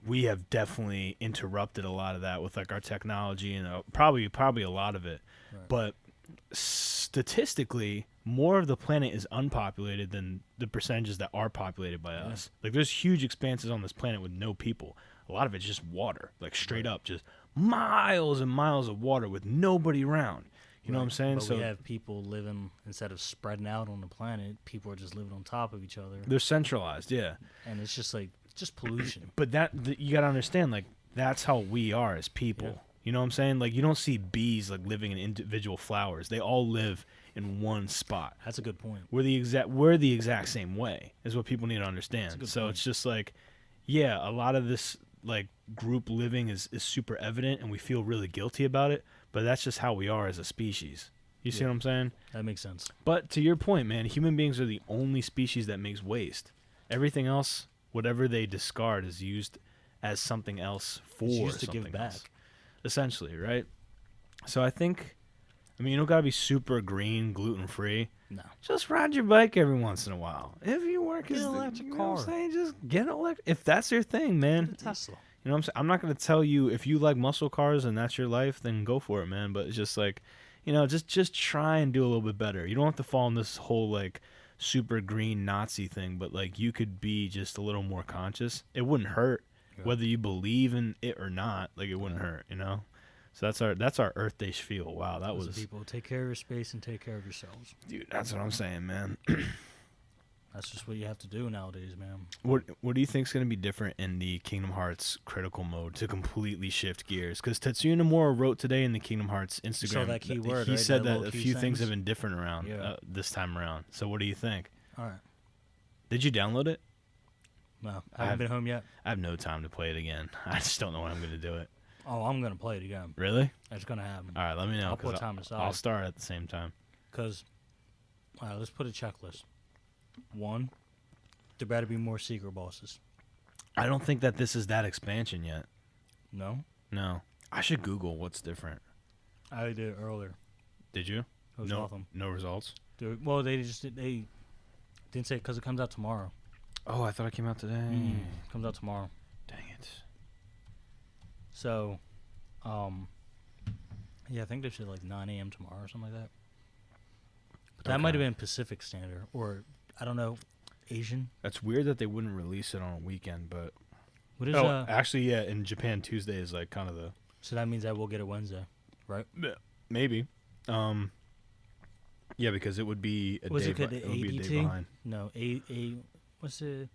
we have definitely interrupted a lot of that with, like, our technology and probably a lot of it. Right. But statistically, more of the planet is unpopulated than the percentages that are populated by us. Like, there's huge expanses on this planet with no people. A lot of it's just water, like straight up, just miles and miles of water with nobody around. You know what I'm saying? But So we have people living, instead of spreading out on the planet, people are just living on top of each other. they're centralized, yeah. And it's just like, just pollution. But you got to understand, like, that's how we are as people. Yeah. You know what I'm saying? Like, you don't see bees like living in individual flowers. They all live in one spot. That's a good point. We're the exact same way, is what people need to understand. good So point. it's just like, yeah, a lot of this like group living is super evident, and we feel really guilty about it. But that's just how we are as a species. You see Yeah. what I'm saying? That makes sense. But to your point, man, human beings are the only species that makes waste. Everything else, whatever they discard, is used as something else for It's used to something give back. else. Essentially, right? So I think, I mean, you don't gotta be super green, gluten free. No. Just ride your bike every once in a while. If you work Get as an the, electric you know what I'm car. saying? Just get an electric. If that's your thing, man. Get a Tesla. You know what I'm saying? I'm not gonna tell you if you like muscle cars and that's your life, then go for it, man. But it's just like, you know, just try and do a little bit better. You don't have to fall in this whole like super green Nazi thing, but like you could be just a little more conscious. It wouldn't hurt, Yeah. whether you believe in it or not. Like it wouldn't hurt, you know. So that's our Earth Day spiel. Wow, that Listen, was, people, take care of your space and take care of yourselves. dude. That's what I'm saying, man. That's just what you have to do nowadays, man. What do you think is going to be different in the Kingdom Hearts critical mode to completely shift gears? Because Tetsuya Nomura wrote today in the Kingdom Hearts Instagram, that key word, he right? said That that little a key few things things? have been different around Yeah. this time around. So what do you think? All right. Did you download it? No, I haven't been home yet. I have no time to play it again. I just don't know when I'm going to do it. Oh, I'm going to play it again. Really? It's going to happen. All right, let me know. I'll 'cause put time aside. I'll start at the same time. Because, all right, let's put a checklist. 1, there better be more secret bosses. I don't think that this is that expansion yet. No? No. I should Google what's different. I did it earlier. Did you? It was nothing. No results? Well, they didn't say because it comes out tomorrow. Oh, I thought it came out today. Comes out tomorrow. Dang it. So, yeah, I think they said like 9 a.m. tomorrow or something like that. But that might have Okay. been Pacific Standard, or I don't know, Asian. That's weird that they wouldn't release it on a weekend, but What is actually, yeah, in Japan, Tuesday is like kind of the So that means I will get it Wednesday, right? maybe. Yeah, because it would be a Was day. it good? It would be a day ADT? behind. No, what's the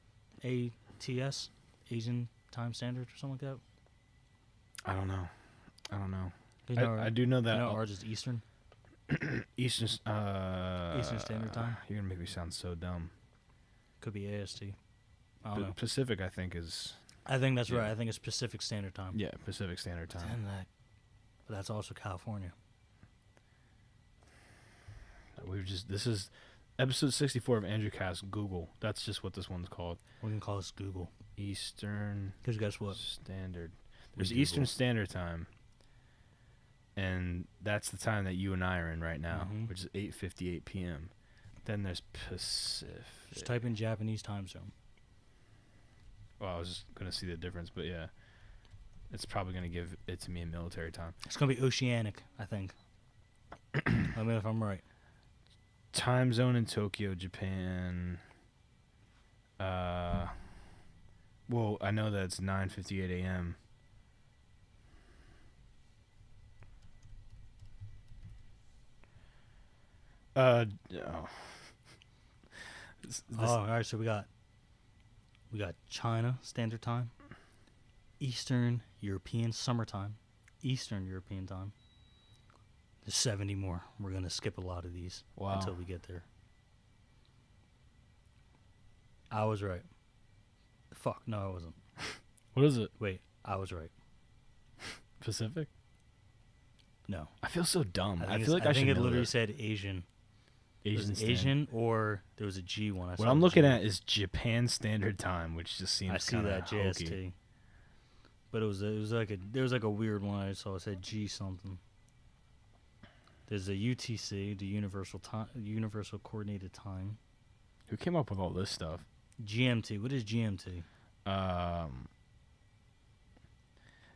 ATS, Asian Time Standard or something like that? I don't know. You know, I do know that ours is Eastern. Eastern Standard Time. You're gonna make me sound so dumb. Could be AST. I don't know. Pacific, I think, is I think that's right. I think it's Pacific Standard Time. Yeah, Pacific Standard Time. But that's also California. This is episode 64 of Andrewcast. Google. That's just what this one's called. We can call this Google. Eastern. Because guess what? Standard. There's Eastern Standard Time. And that's the time that you and I are in right now, which is 8:58 p.m. Then there's Pacific. Just type in Japanese time zone. Well, I was just going to see the difference, but yeah. It's probably going to give it to me in military time. It's going to be oceanic, I think. Let me know if I'm right. Time zone in Tokyo, Japan. Well, I know that it's 9:58 a.m. Oh. All right. So we got China Standard Time, Eastern European Summertime, Eastern European Time. There's 70 more. We're gonna skip a lot of these until we get there. I was right. Fuck, no, I wasn't. What is it? Wait, I was right. Pacific? No. I feel so dumb. I think I should it know literally that. said Asian. Asian, or there was a G one. What I'm looking at is Japan Standard Time, which just seems kind of hokey. I see that JST. But there was like a weird one I saw. It said G something. There's a UTC, the Universal Coordinated Time. Who came up with all this stuff? GMT. What is GMT?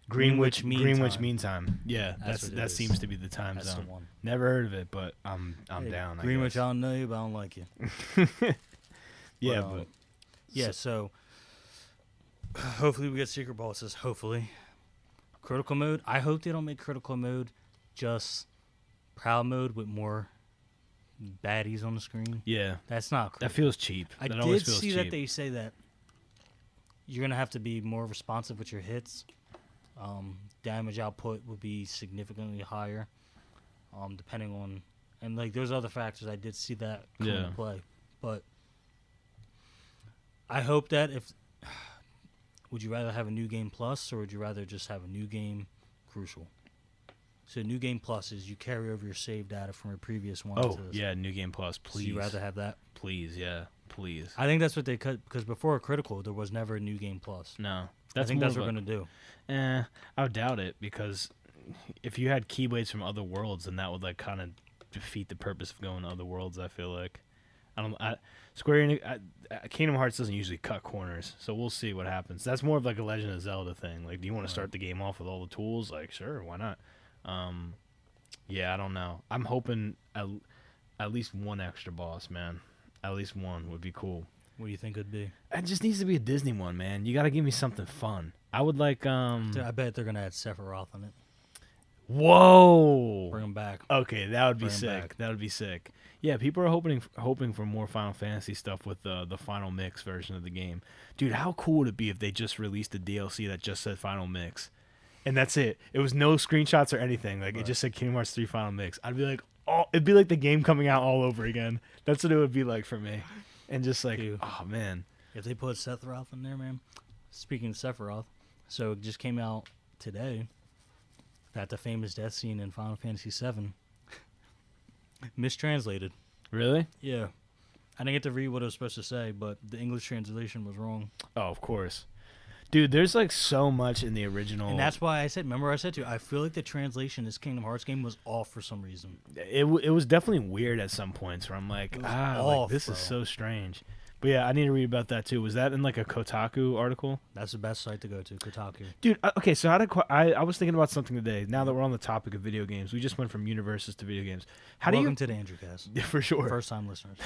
Greenwich Mean Time. Yeah, that seems to be the time That's zone. The one. Never heard of it, but I'm down. Greenwich, I don't know you, but I don't like you. Yeah, So hopefully we get secret bosses. Hopefully, critical mode. I hope they don't make critical mode just proud mode with more baddies on the screen. Yeah, that's not. That feels cheap. I did see that they say that you're gonna have to be more responsive with your hits. Damage output would be significantly higher, depending on, and like there's other factors. I did see that come into play, but I hope that would you rather have a new game plus or would you rather just have a new game crucial? So new game plus is you carry over your save data from your previous one. Oh yeah, new game plus, please. So you rather have that? Please, yeah, please. I think that's what they cut because before critical there was never a new game plus. No. I think that's what we're going to do. I would doubt it because if you had keyblades from other worlds, then that would like kind of defeat the purpose of going to other worlds. I feel like Square Enix, Kingdom Hearts doesn't usually cut corners, so we'll see what happens. That's more of like a Legend of Zelda thing. Like, do you want to start the game off with all the tools? Like, sure, why not? Yeah, I don't know. I'm hoping at least one extra boss, man. At least one would be cool. What do you think it'd be? It just needs to be a Disney one, man. You got to give me something fun. I would like. I bet they're gonna add Sephiroth on it. Whoa! Bring him back. Okay, that would be sick. That would be sick. Yeah, people are hoping for more Final Fantasy stuff with the Final Mix version of the game. Dude, how cool would it be if they just released a DLC that just said Final Mix, and that's it? It was no screenshots or anything. Like it just said Kingdom Hearts 3 Final Mix. I'd be like, it'd be like the game coming out all over again. That's what it would be like for me. And just like, oh man, if they put Sephiroth in there, man. Speaking of Sephiroth, so it just came out today that the famous death scene in Final Fantasy VII mistranslated. Really? Yeah, I didn't get to read what it was supposed to say, but the English translation was wrong. Oh, of course, dude. There's like so much in the original, and that's why I said. Remember, I said to you, I feel like the translation of this Kingdom Hearts game was off for some reason. It was definitely weird at some points where I'm like, like, this is so strange. But yeah, I need to read about that too. Was that in like a Kotaku article? That's the best site to go to, Kotaku. Dude, okay, so I was thinking about something today. Now that we're on the topic of video games, we just went from universes to video games. Welcome to the Andrewcast. Yeah, for sure. First time listeners.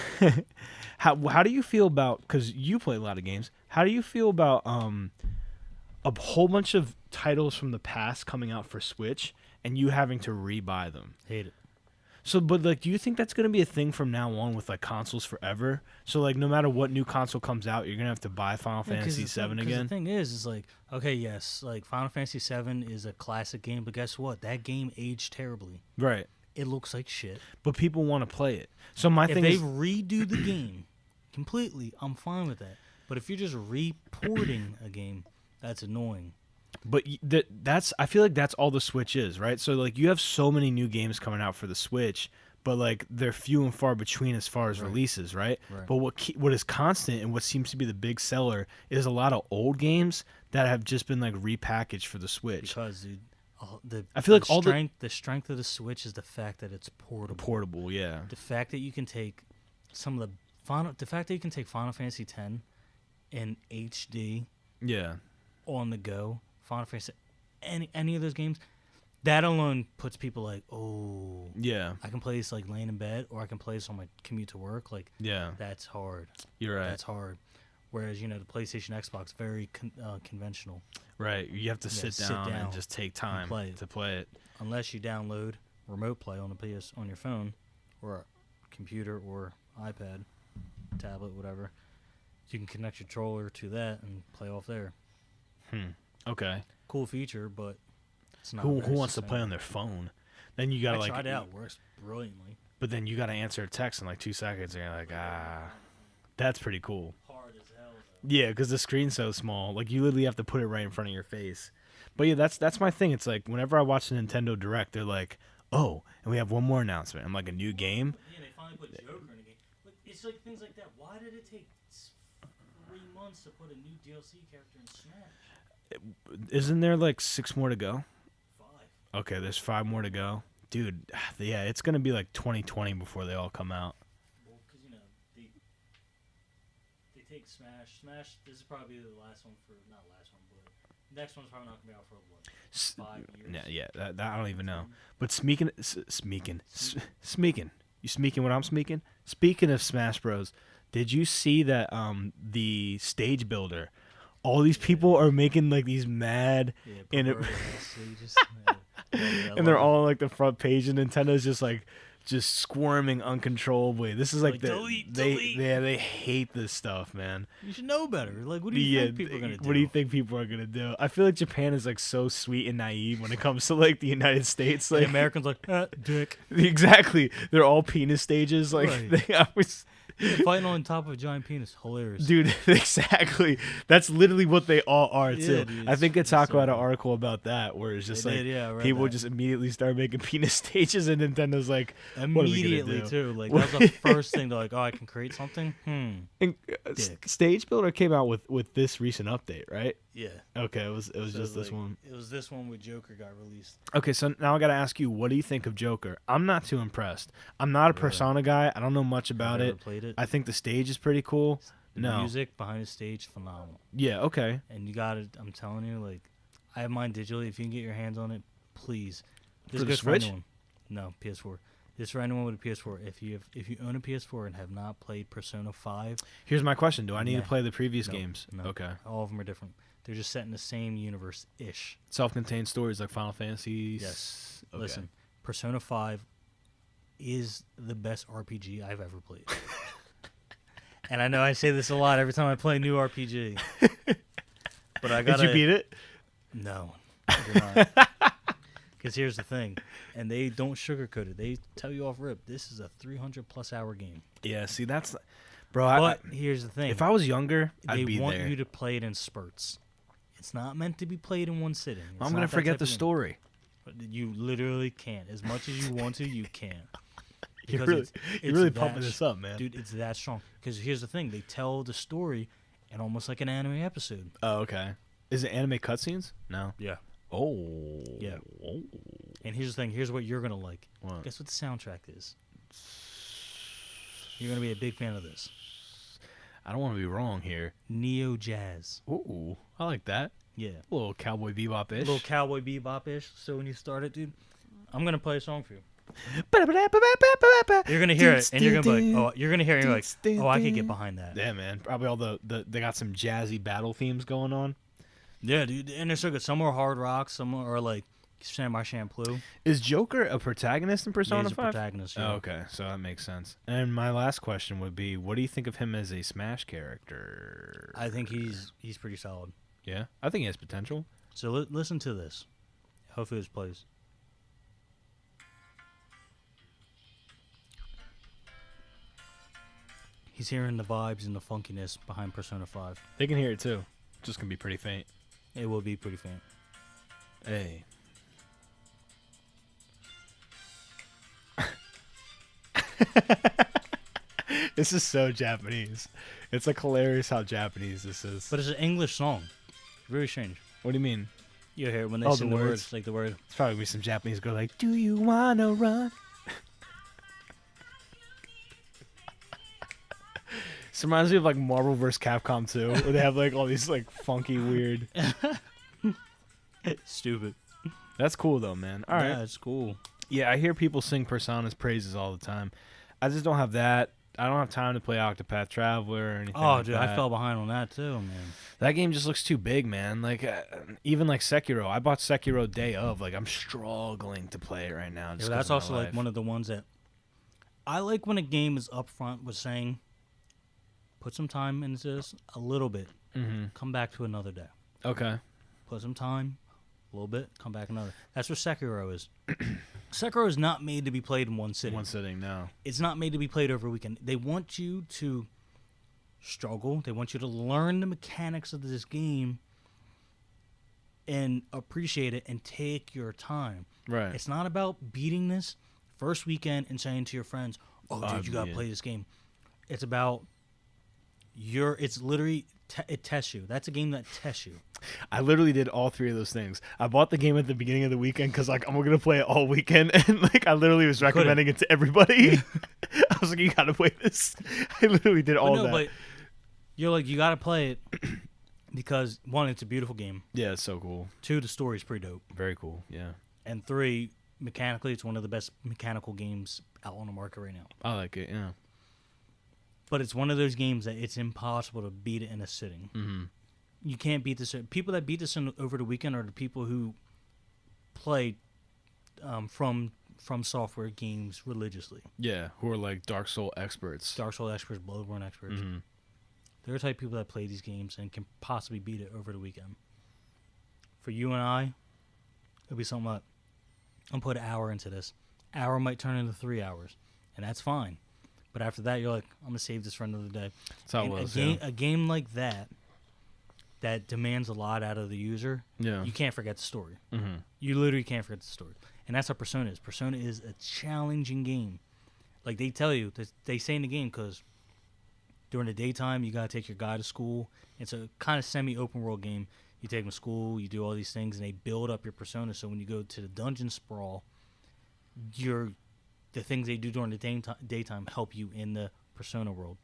How do you feel about, because you play a lot of games, how do you feel about a whole bunch of titles from the past coming out for Switch and you having to rebuy them? Hate it. So, but like, do you think that's going to be a thing from now on with like consoles forever? So like, no matter what new console comes out, you're going to have to buy Final Fantasy VII again? The thing is like, okay, yes, like Final Fantasy VII is a classic game, but guess what? That game aged terribly. Right. It looks like shit. But people want to play it. So my thing is, if they redo the game completely, I'm fine with that. But if you're just reporting a game, That's annoying. But that's I feel like that's all the Switch is, right? So like you have so many new games coming out for the Switch, but like they're few and far between as far as releases, right? But what is constant and what seems to be the big seller is a lot of old games that have just been like repackaged for the Switch. Because dude, I feel like the strength of the Switch is the fact that it's portable. Portable, yeah. The fact that you can take the fact that you can take Final Fantasy X in HD, yeah, on the go. Final Fantasy, any of those games, that alone puts people like, oh, yeah, I can play this like laying in bed, or I can play this on my commute to work. Like, yeah, that's hard. You're right. That's hard. Whereas the PlayStation, Xbox, very conventional. Right. You have to sit down and just take time to play it. Unless you download Remote Play on on your phone, or computer, or iPad, tablet, whatever. You can connect your controller to that and play off there. Okay. Cool feature, but it's not. Who wants to play on their phone? Then you gotta tried it out. Works brilliantly. But then you gotta answer a text in like 2 seconds, and you're like, that's pretty cool. Hard as hell. Yeah, because the screen's so small. Like you literally have to put it right in front of your face. But yeah, that's my thing. It's like whenever I watch the Nintendo Direct, they're like, oh, and we have one more announcement. I'm like, a new game. Yeah, they finally put Joker in a game. But it's like things like that. Why did it take 3 months to put a new DLC character in Smash? Isn't there like 6 more to go? 5. Okay, there's 5 more to go. Dude, yeah, it's going to be like 2020 before they all come out. Well, because, they take Smash. Smash, this is probably the last one not last one, but the next one's probably not going to be out for, 5 years? Yeah, that I don't even know. But speaking, you speaking what I'm speaking? Speaking of Smash Bros, did you see that the stage builder, all these people are making like these mad and they're all on like the front page, and Nintendo's just squirming uncontrollably. This is like delete. They hate this stuff, man. You should know better. Like, what do you think people are gonna do? What do you think people are gonna do? I feel like Japan is like so sweet and naive when it comes to like the United States. Like the Americans, like dick. Exactly, they're all penis stages. Like they always. Fighting on top of a giant penis, hilarious, dude. Exactly, that's literally what they all are too. Dude, I think I talked about an article about that where it's just people that. just immediately start making penis stages, and Nintendo's like, immediately too. Like that was the first thing. They're like, oh, I can create something. And, Stage Builder came out with this recent update, right? Yeah. Okay, it was just this one. It was this one where Joker got released. Okay, so now I got to ask you, what do you think of Joker? I'm not too impressed. I'm not a Persona guy. I don't know much about it. Played it. I think the stage is pretty cool. The music behind the stage, phenomenal. Yeah, okay. And you got it. I'm telling you, like, I have mine digitally. If you can get your hands on it, please. This is Switch? For anyone. No, PS4. This is for anyone with a PS4. If you own a PS4 and have not played Persona 5, here's my question: do I need to play the previous games? No. Okay. All of them are different. They're just set in the same universe-ish. Self-contained stories like Final Fantasy. Yes. Okay. Listen, Persona 5 is the best RPG I've ever played. And I know I say this a lot every time I play a new RPG. But I gotta... Did you beat it? No. I did not. Because here's the thing. And they don't sugarcoat it. They tell you off rip, this is a 300-plus hour game. Yeah, see, that's... Bro, but here's the thing. If I was younger, I'd be there. They want you to play it in spurts. It's not meant to be played in one sitting. I'm going to forget the story. But you literally can't. As much as you want to, you can't. You're really pumping this up, man. Dude, it's that strong. Because here's the thing. They tell the story in almost like an anime episode. Oh, okay. Is it anime cutscenes? No. Yeah. Oh. Yeah. Oh. And here's the thing. Here's what you're going to like. What? Guess what the soundtrack is? You're going to be a big fan of this. I don't want to be wrong here. Neo Jazz. Ooh, I like that. Yeah. A little Cowboy Bebop-ish. A little Cowboy Bebop-ish. So when you start it, dude, I'm going to play a song for you. You're going to hear it, and you're going to be like, oh, you're going to hear it, and you're like, oh, I could get behind that. Yeah, man. Probably all they got some jazzy battle themes going on. Yeah, dude. And they're so good. Some are hard rock, some are like Samurai Champloo. Is Joker a protagonist in Persona 5? He's a protagonist, yeah. Oh, okay, so that makes sense. And my last question would be, what do you think of him as a Smash character? I think he's pretty solid. Yeah? I think he has potential. So listen to this. Hopefully this plays. He's hearing the vibes and the funkiness behind Persona 5. They can hear it too. Just going to be pretty faint. It will be pretty faint. Hey. This is so Japanese. It's like hilarious how Japanese this is. But it's an English song. Very strange. What do you mean? You hear it when they Oh, sing the the words? words, like the word. It's probably gonna be some Japanese girl like, "Do you wanna run?" This reminds me of like Marvel vs. Capcom 2, where they have like all these like funky, weird. Stupid. That's cool though, man. All right. Yeah, it's cool. Yeah, I hear people sing Persona's praises all the time. I just don't have that. I don't have time to play Octopath Traveler or anything. Oh, like dude, that. I fell behind on that too, man. That game just looks too big, man. Like even like Sekiro, I bought Sekiro day of. Like I'm struggling to play it right now. Yeah, Just that's also like one of the ones that I like when a game is upfront with saying, put some time into this, a little bit. Mm-hmm. Come back to another day. Okay. Put some time, a little bit, come back another. That's what Sekiro is. Sekiro is not made to be played in one sitting. One sitting, no. It's not made to be played over a weekend. They want you to struggle. They want you to learn the mechanics of this game and appreciate it and take your time. Right. It's not about beating this first weekend and saying to your friends, "Oh, dude, you gotta play this game." It's about it's literally it tests you. That's a game that tests you. I literally did all three of those things. I bought the game at the beginning of the weekend because like I'm gonna play it all weekend, and like I literally was recommending it to everybody. I was like, "You gotta play this." I literally did all that. But you're like, you gotta play it because one, it's a beautiful game. Yeah, it's so cool. Two, the story's pretty dope. Very cool. Yeah. And three, mechanically, it's one of the best mechanical games out on the market right now. I like it. Yeah. But it's one of those games that it's impossible to beat it in a sitting. Mm-hmm. You can't beat this. People that beat this over the weekend are the people who play from software games religiously. Yeah, who are like Dark Soul experts. Dark Souls experts, Bloodborne experts. Mm-hmm. They're the type of people that play these games and can possibly beat it over the weekend. For you and I, it'll be something like, I'm put an hour into this. Hour might turn into 3 hours, and that's fine. But after that, you're like, I'm gonna save this for another day. That's how it was. A game like that demands a lot out of the user. Yeah. You can't forget the story. Mm-hmm. You literally can't forget the story, and that's how Persona is. Persona is a challenging game. Like they tell you, they say in the game, because during the daytime you gotta take your guy to school. It's a kind of semi-open world game. You take him to school, you do all these things, and they build up your persona. So when you go to the dungeon sprawl, the things they do during the daytime help you in the persona world.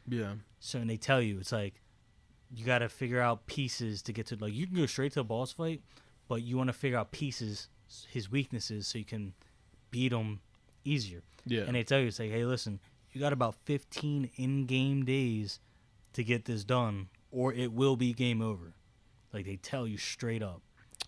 Yeah. So, and they tell you, it's like, you got to figure out pieces to get to, like, you can go straight to a boss fight, but you want to figure out pieces, his weaknesses, so you can beat him easier. Yeah. And they tell you, say, hey, listen, you got about 15 in-game days to get this done, or it will be game over. Like, they tell you straight up.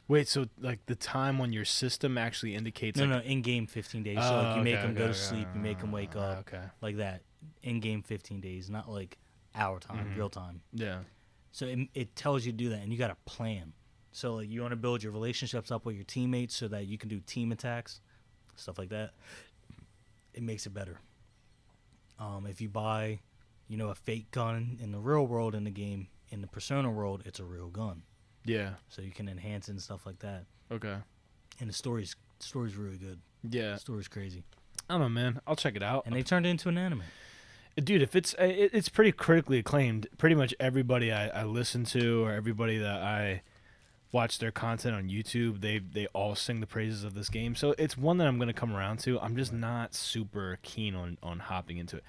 Wait, so like the time on your system actually indicates? No, in-game 15 days. So like you make him go to sleep, you make him wake up, okay, like that. In-game 15 days, not like hour time, real time. Yeah. So it tells you to do that, and you got a plan. So like you want to build your relationships up with your teammates so that you can do team attacks, stuff like that. It makes it better. If you buy, a fake gun in the real world in the game, in the Persona world, it's a real gun. Yeah. So you can enhance it and stuff like that. Okay. And the story's really good. Yeah. The story's crazy. I don't know, man. I'll check it out. And they turned it into an anime. Dude, if it's pretty critically acclaimed. Pretty much everybody I listen to or everybody that I watch their content on YouTube, they all sing the praises of this game. So it's one that I'm going to come around to. I'm just not super keen on hopping into it.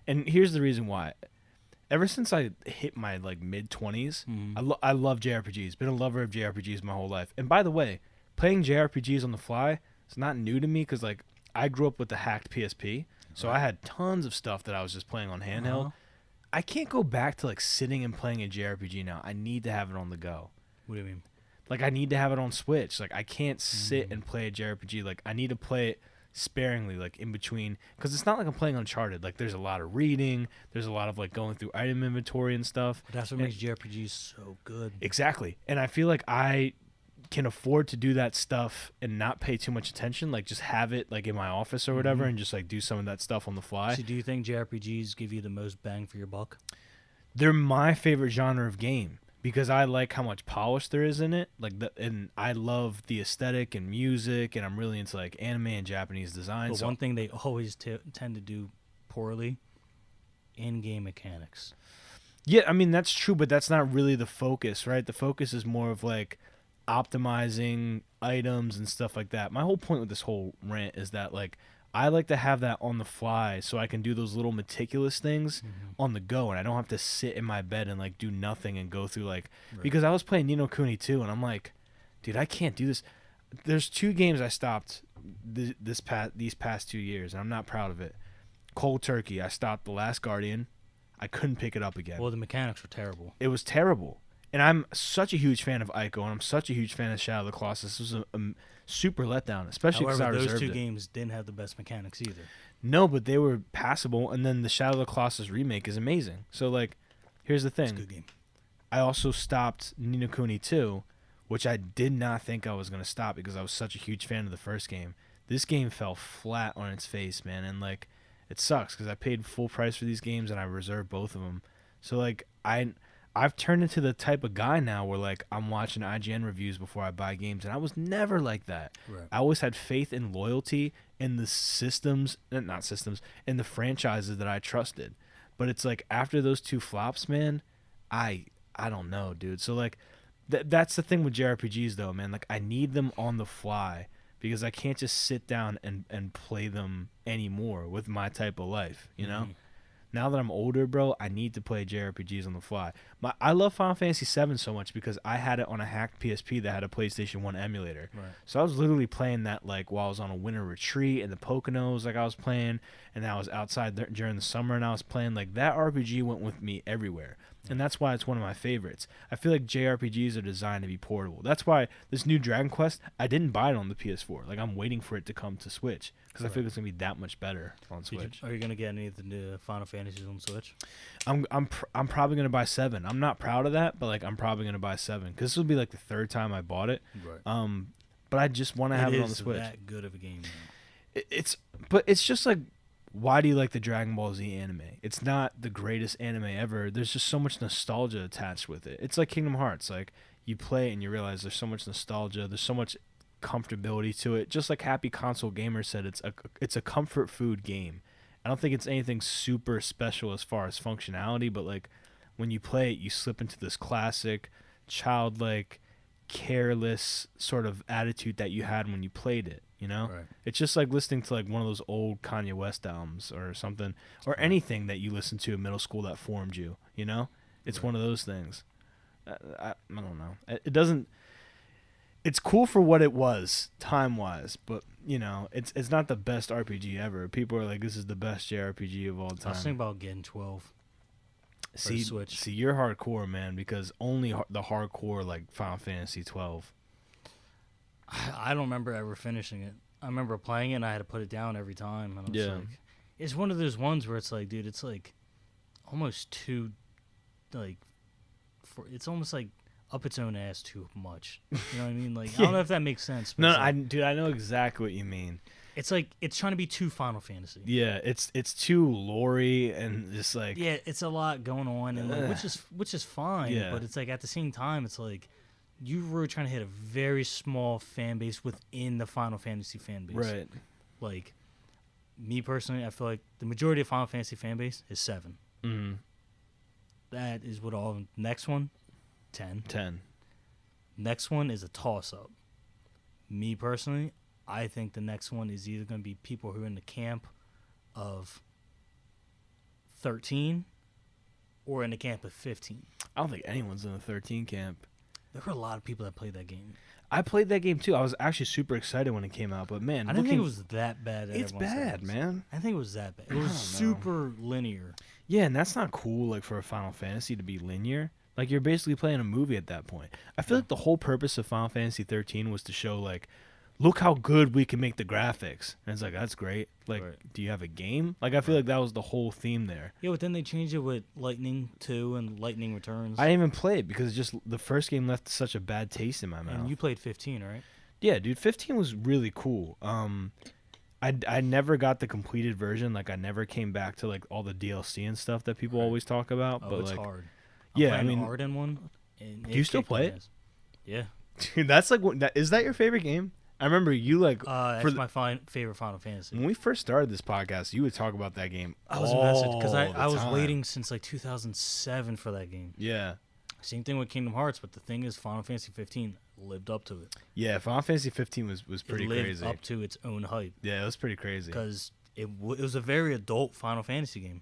And here's the reason why. Ever since I hit my like mid-20s, I love JRPGs. Been a lover of JRPGs my whole life. And by the way, playing JRPGs on the fly is not new to me because like I grew up with the hacked PSP, so I had tons of stuff that I was just playing on handheld. I can't go back to like sitting and playing a JRPG now. I need to have it on the go. What do you mean? Like I need to have it on Switch. Like I can't sit and play a JRPG. Like I need to play it sparingly, like in between, because it's not like I'm playing Uncharted. Like there's a lot of reading, there's a lot of like going through item inventory and stuff. But that's what makes JRPGs so good. Exactly. And I feel like I can afford to do that stuff and not pay too much attention, like just have it like in my office or whatever and just like do some of that stuff on the fly. So do you think JRPGs give you the most bang for your buck? They're my favorite genre of game because I like how much polish there is in it. And I love the aesthetic and music, and I'm really into like anime and Japanese design. But one thing they always tend to do poorly, in-game mechanics. Yeah, I mean that's true, but that's not really the focus, right? The focus is more of like optimizing items and stuff like that. My whole point with this whole rant is that like I like to have that on the fly so I can do those little meticulous things on the go, and I don't have to sit in my bed and like do nothing and go through like because I was playing Ni no Kuni 2 and I'm like, dude, I can't do this. There's 2 games I stopped these past 2 years, and I'm not proud of it. Cold turkey, I stopped The Last Guardian. I couldn't pick it up again. Well, the mechanics were terrible. It was terrible. And I'm such a huge fan of Ico, and I'm such a huge fan of Shadow of the Colossus. This was a super letdown, especially because I reserved it. Those 2 games didn't have the best mechanics either. No, but they were passable, and then the Shadow of the Colossus remake is amazing. So, like, here's the thing. It's a good game. I also stopped Ni no Kuni 2, which I did not think I was going to stop because I was such a huge fan of the first game. This game fell flat on its face, man, and, like, it sucks because I paid full price for these games, and I reserved both of them. So, like, I've turned into the type of guy now where like I'm watching IGN reviews before I buy games, and I was never like that. Right. I always had faith and loyalty in the in the franchises that I trusted. But it's like after those 2 flops, man, I don't know, dude. So like that's the thing with JRPGs though, man. Like I need them on the fly because I can't just sit down and play them anymore with my type of life, you know? Now that I'm older, bro, I need to play JRPGs on the fly. I love Final Fantasy VII so much because I had it on a hacked PSP that had a PlayStation 1 emulator. Right. So I was literally playing that like while I was on a winter retreat in the Poconos, like I was playing, and I was outside during the summer and I was playing. Like that RPG went with me everywhere. And that's why it's one of my favorites. I feel like JRPGs are designed to be portable. That's why this new Dragon Quest, I didn't buy it on the PS4. Like I'm waiting for it to come to Switch because I feel like it's gonna be that much better on Switch. Are you gonna get any of the new Final Fantasies on Switch? I'm probably gonna buy 7. I'm not proud of that, but like I'm probably gonna buy 7 because this will be like the 3rd time I bought it. Right. But I just want to have it on the Switch. It's that good of a game. But it's just like, why do you like the Dragon Ball Z anime? It's not the greatest anime ever. There's just so much nostalgia attached with it. It's like Kingdom Hearts. Like you play it and you realize there's so much nostalgia. There's so much comfortability to it. Just like Happy Console Gamer said, it's a comfort food game. I don't think it's anything super special as far as functionality, but like when you play it, you slip into this classic, childlike, careless sort of attitude that you had when you played it. You know, Right. It's just like listening to like one of those old Kanye West albums or something, or anything that you listened to in middle school that formed you. You know, it's one of those things. I don't know. It doesn't. It's cool for what it was time wise, but you know, it's not the best RPG ever. People are like, this is the best JRPG of all time. I was thinking about getting 12. See, you're hardcore, man, because only the hardcore like Final Fantasy 12. I don't remember ever finishing it. I remember playing it and I had to put it down every time. And I was like, it's one of those ones where it's like, dude, it's like almost too, like, it's almost like up its own ass too much. You know what I mean? Like, I don't know if that makes sense. No, like, dude, I know exactly what you mean. It's like it's trying to be too Final Fantasy. Yeah, it's too lore-y and just like it's a lot going on, and like, which is fine. Yeah. But it's like at the same time, it's like you were trying to hit a very small fan base within the Final Fantasy fan base. Right. Like me personally, I feel like the majority of Final Fantasy fan base is 7. Mm-hmm. That is what all. Next one, 10. 10. Next one is a toss-up. Me personally, I think the next one is either going to be people who are in the camp of 13 or in the camp of 15. I don't think anyone's in the 13 camp. There were a lot of people that played that game. I played that game too. I was actually super excited when it came out, but man, I didn't think it was that bad. It's bad, man. I think it was that bad. It was super linear. Yeah, and that's not cool. Like for a Final Fantasy to be linear, like you're basically playing a movie at that point. I feel like the whole purpose of Final Fantasy 13 was to show like, look how good we can make the graphics. And it's like, that's great. Like, do you have a game? Like, I feel like that was the whole theme there. Yeah, but then they changed it with Lightning 2 and Lightning Returns. I didn't even play it because just the first game left such a bad taste in my mouth. And you played 15, right? Yeah, dude, 15 was really cool. I never got the completed version. Like, I never came back to like all the DLC and stuff that people always talk about. Oh, but it's like, hard. Yeah, I'm I mean, Arden one, And Do you still play it? Yeah. Dude, that's like, is that your favorite game? I remember you like That's my favorite Final Fantasy. when we first started this podcast, you would talk about that game. I was invested because all the I was time. waiting since like 2007 for that game. Yeah. Same thing with Kingdom Hearts, but the thing is, Final Fantasy 15 lived up to it. Yeah, Final Fantasy 15 was pretty it lived crazy. up to its own hype. Yeah, it was pretty crazy. Because it was a very adult Final Fantasy game.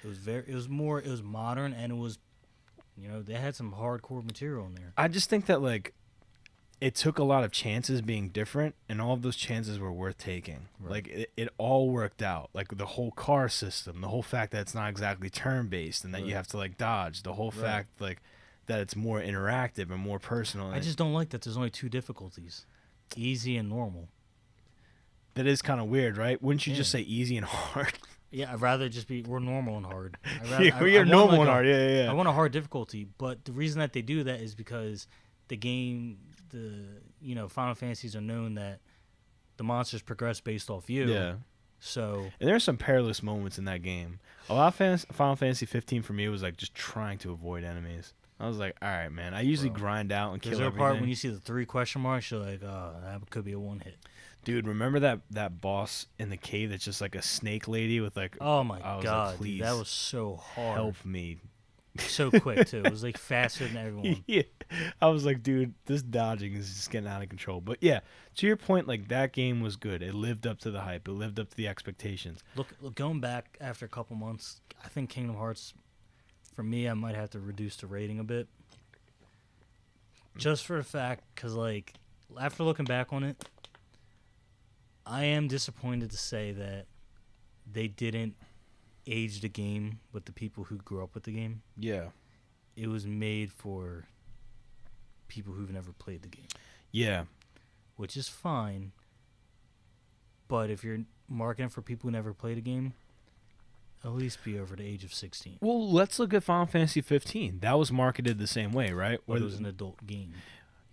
It was modern, and it was, they had some hardcore material in there. I just think that like it took a lot of chances being different, and all of those chances were worth taking. Right. Like it all worked out. Like the whole car system, the whole fact that it's not exactly turn based and that you have to like dodge, the whole fact like that it's more interactive and more personal. I just don't like that there's only two difficulties, easy and normal. That is kind of weird, right? Wouldn't you just say easy and hard? Yeah, I'd rather just we're normal and hard. You're normal and hard. Yeah. I want a hard difficulty, but the reason that they do that is because the game, Final Fantasies are known that the monsters progress based off you. Yeah. So. And there are some perilous moments in that game. A lot of Final Fantasy 15 for me was like just trying to avoid enemies. I was like, all right, man. I usually grind out and kill everything. There's a part when you see the 3 question marks, you're like, oh, that could be a one hit. Dude, remember that boss in the cave that's just like a snake lady with like... Oh, my God. Like, please, that was so hard. help me. So quick, too. It was like faster than everyone. Yeah. I was like, dude, this dodging is just getting out of control. But yeah, to your point, like that game was good. It lived up to the hype. It lived up to the expectations. Look, going back after a couple months, I think Kingdom Hearts, for me, I might have to reduce the rating a bit. Just for a fact, because like after looking back on it, I am disappointed to say that they didn't age the game with the people who grew up with the game. Yeah. It was made for people who've never played the game. Yeah. Which is fine. But if you're marketing for people who never played a game, at least be over the age of 16. Well, let's look at Final Fantasy 15. That was marketed the same way, right? But it was an adult game.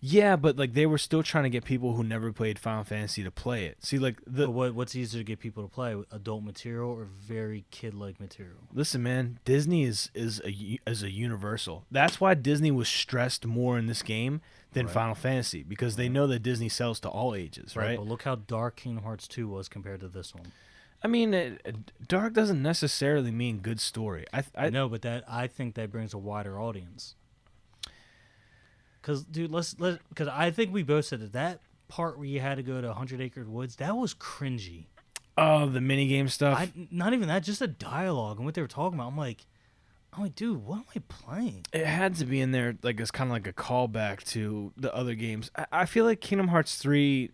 Yeah, but like they were still trying to get people who never played Final Fantasy to play it. See, like But what's easier to get people to play, adult material or very kid-like material? Listen, man, Disney is a universal. That's why Disney was stressed more in this game than Final Fantasy, because they know that Disney sells to all ages, right? But look how dark Kingdom Hearts 2 was compared to this one. I mean, dark doesn't necessarily mean good story. I know, but I think that brings a wider audience. Because, dude, because I think we both said that part where you had to go to 100 Acre Woods, that was cringy. Oh, the minigame stuff? Not even that, just the dialogue and what they were talking about. I'm like, dude, what am I playing? It had to be in there, like it's kind of like a callback to the other games. I feel like Kingdom Hearts 3,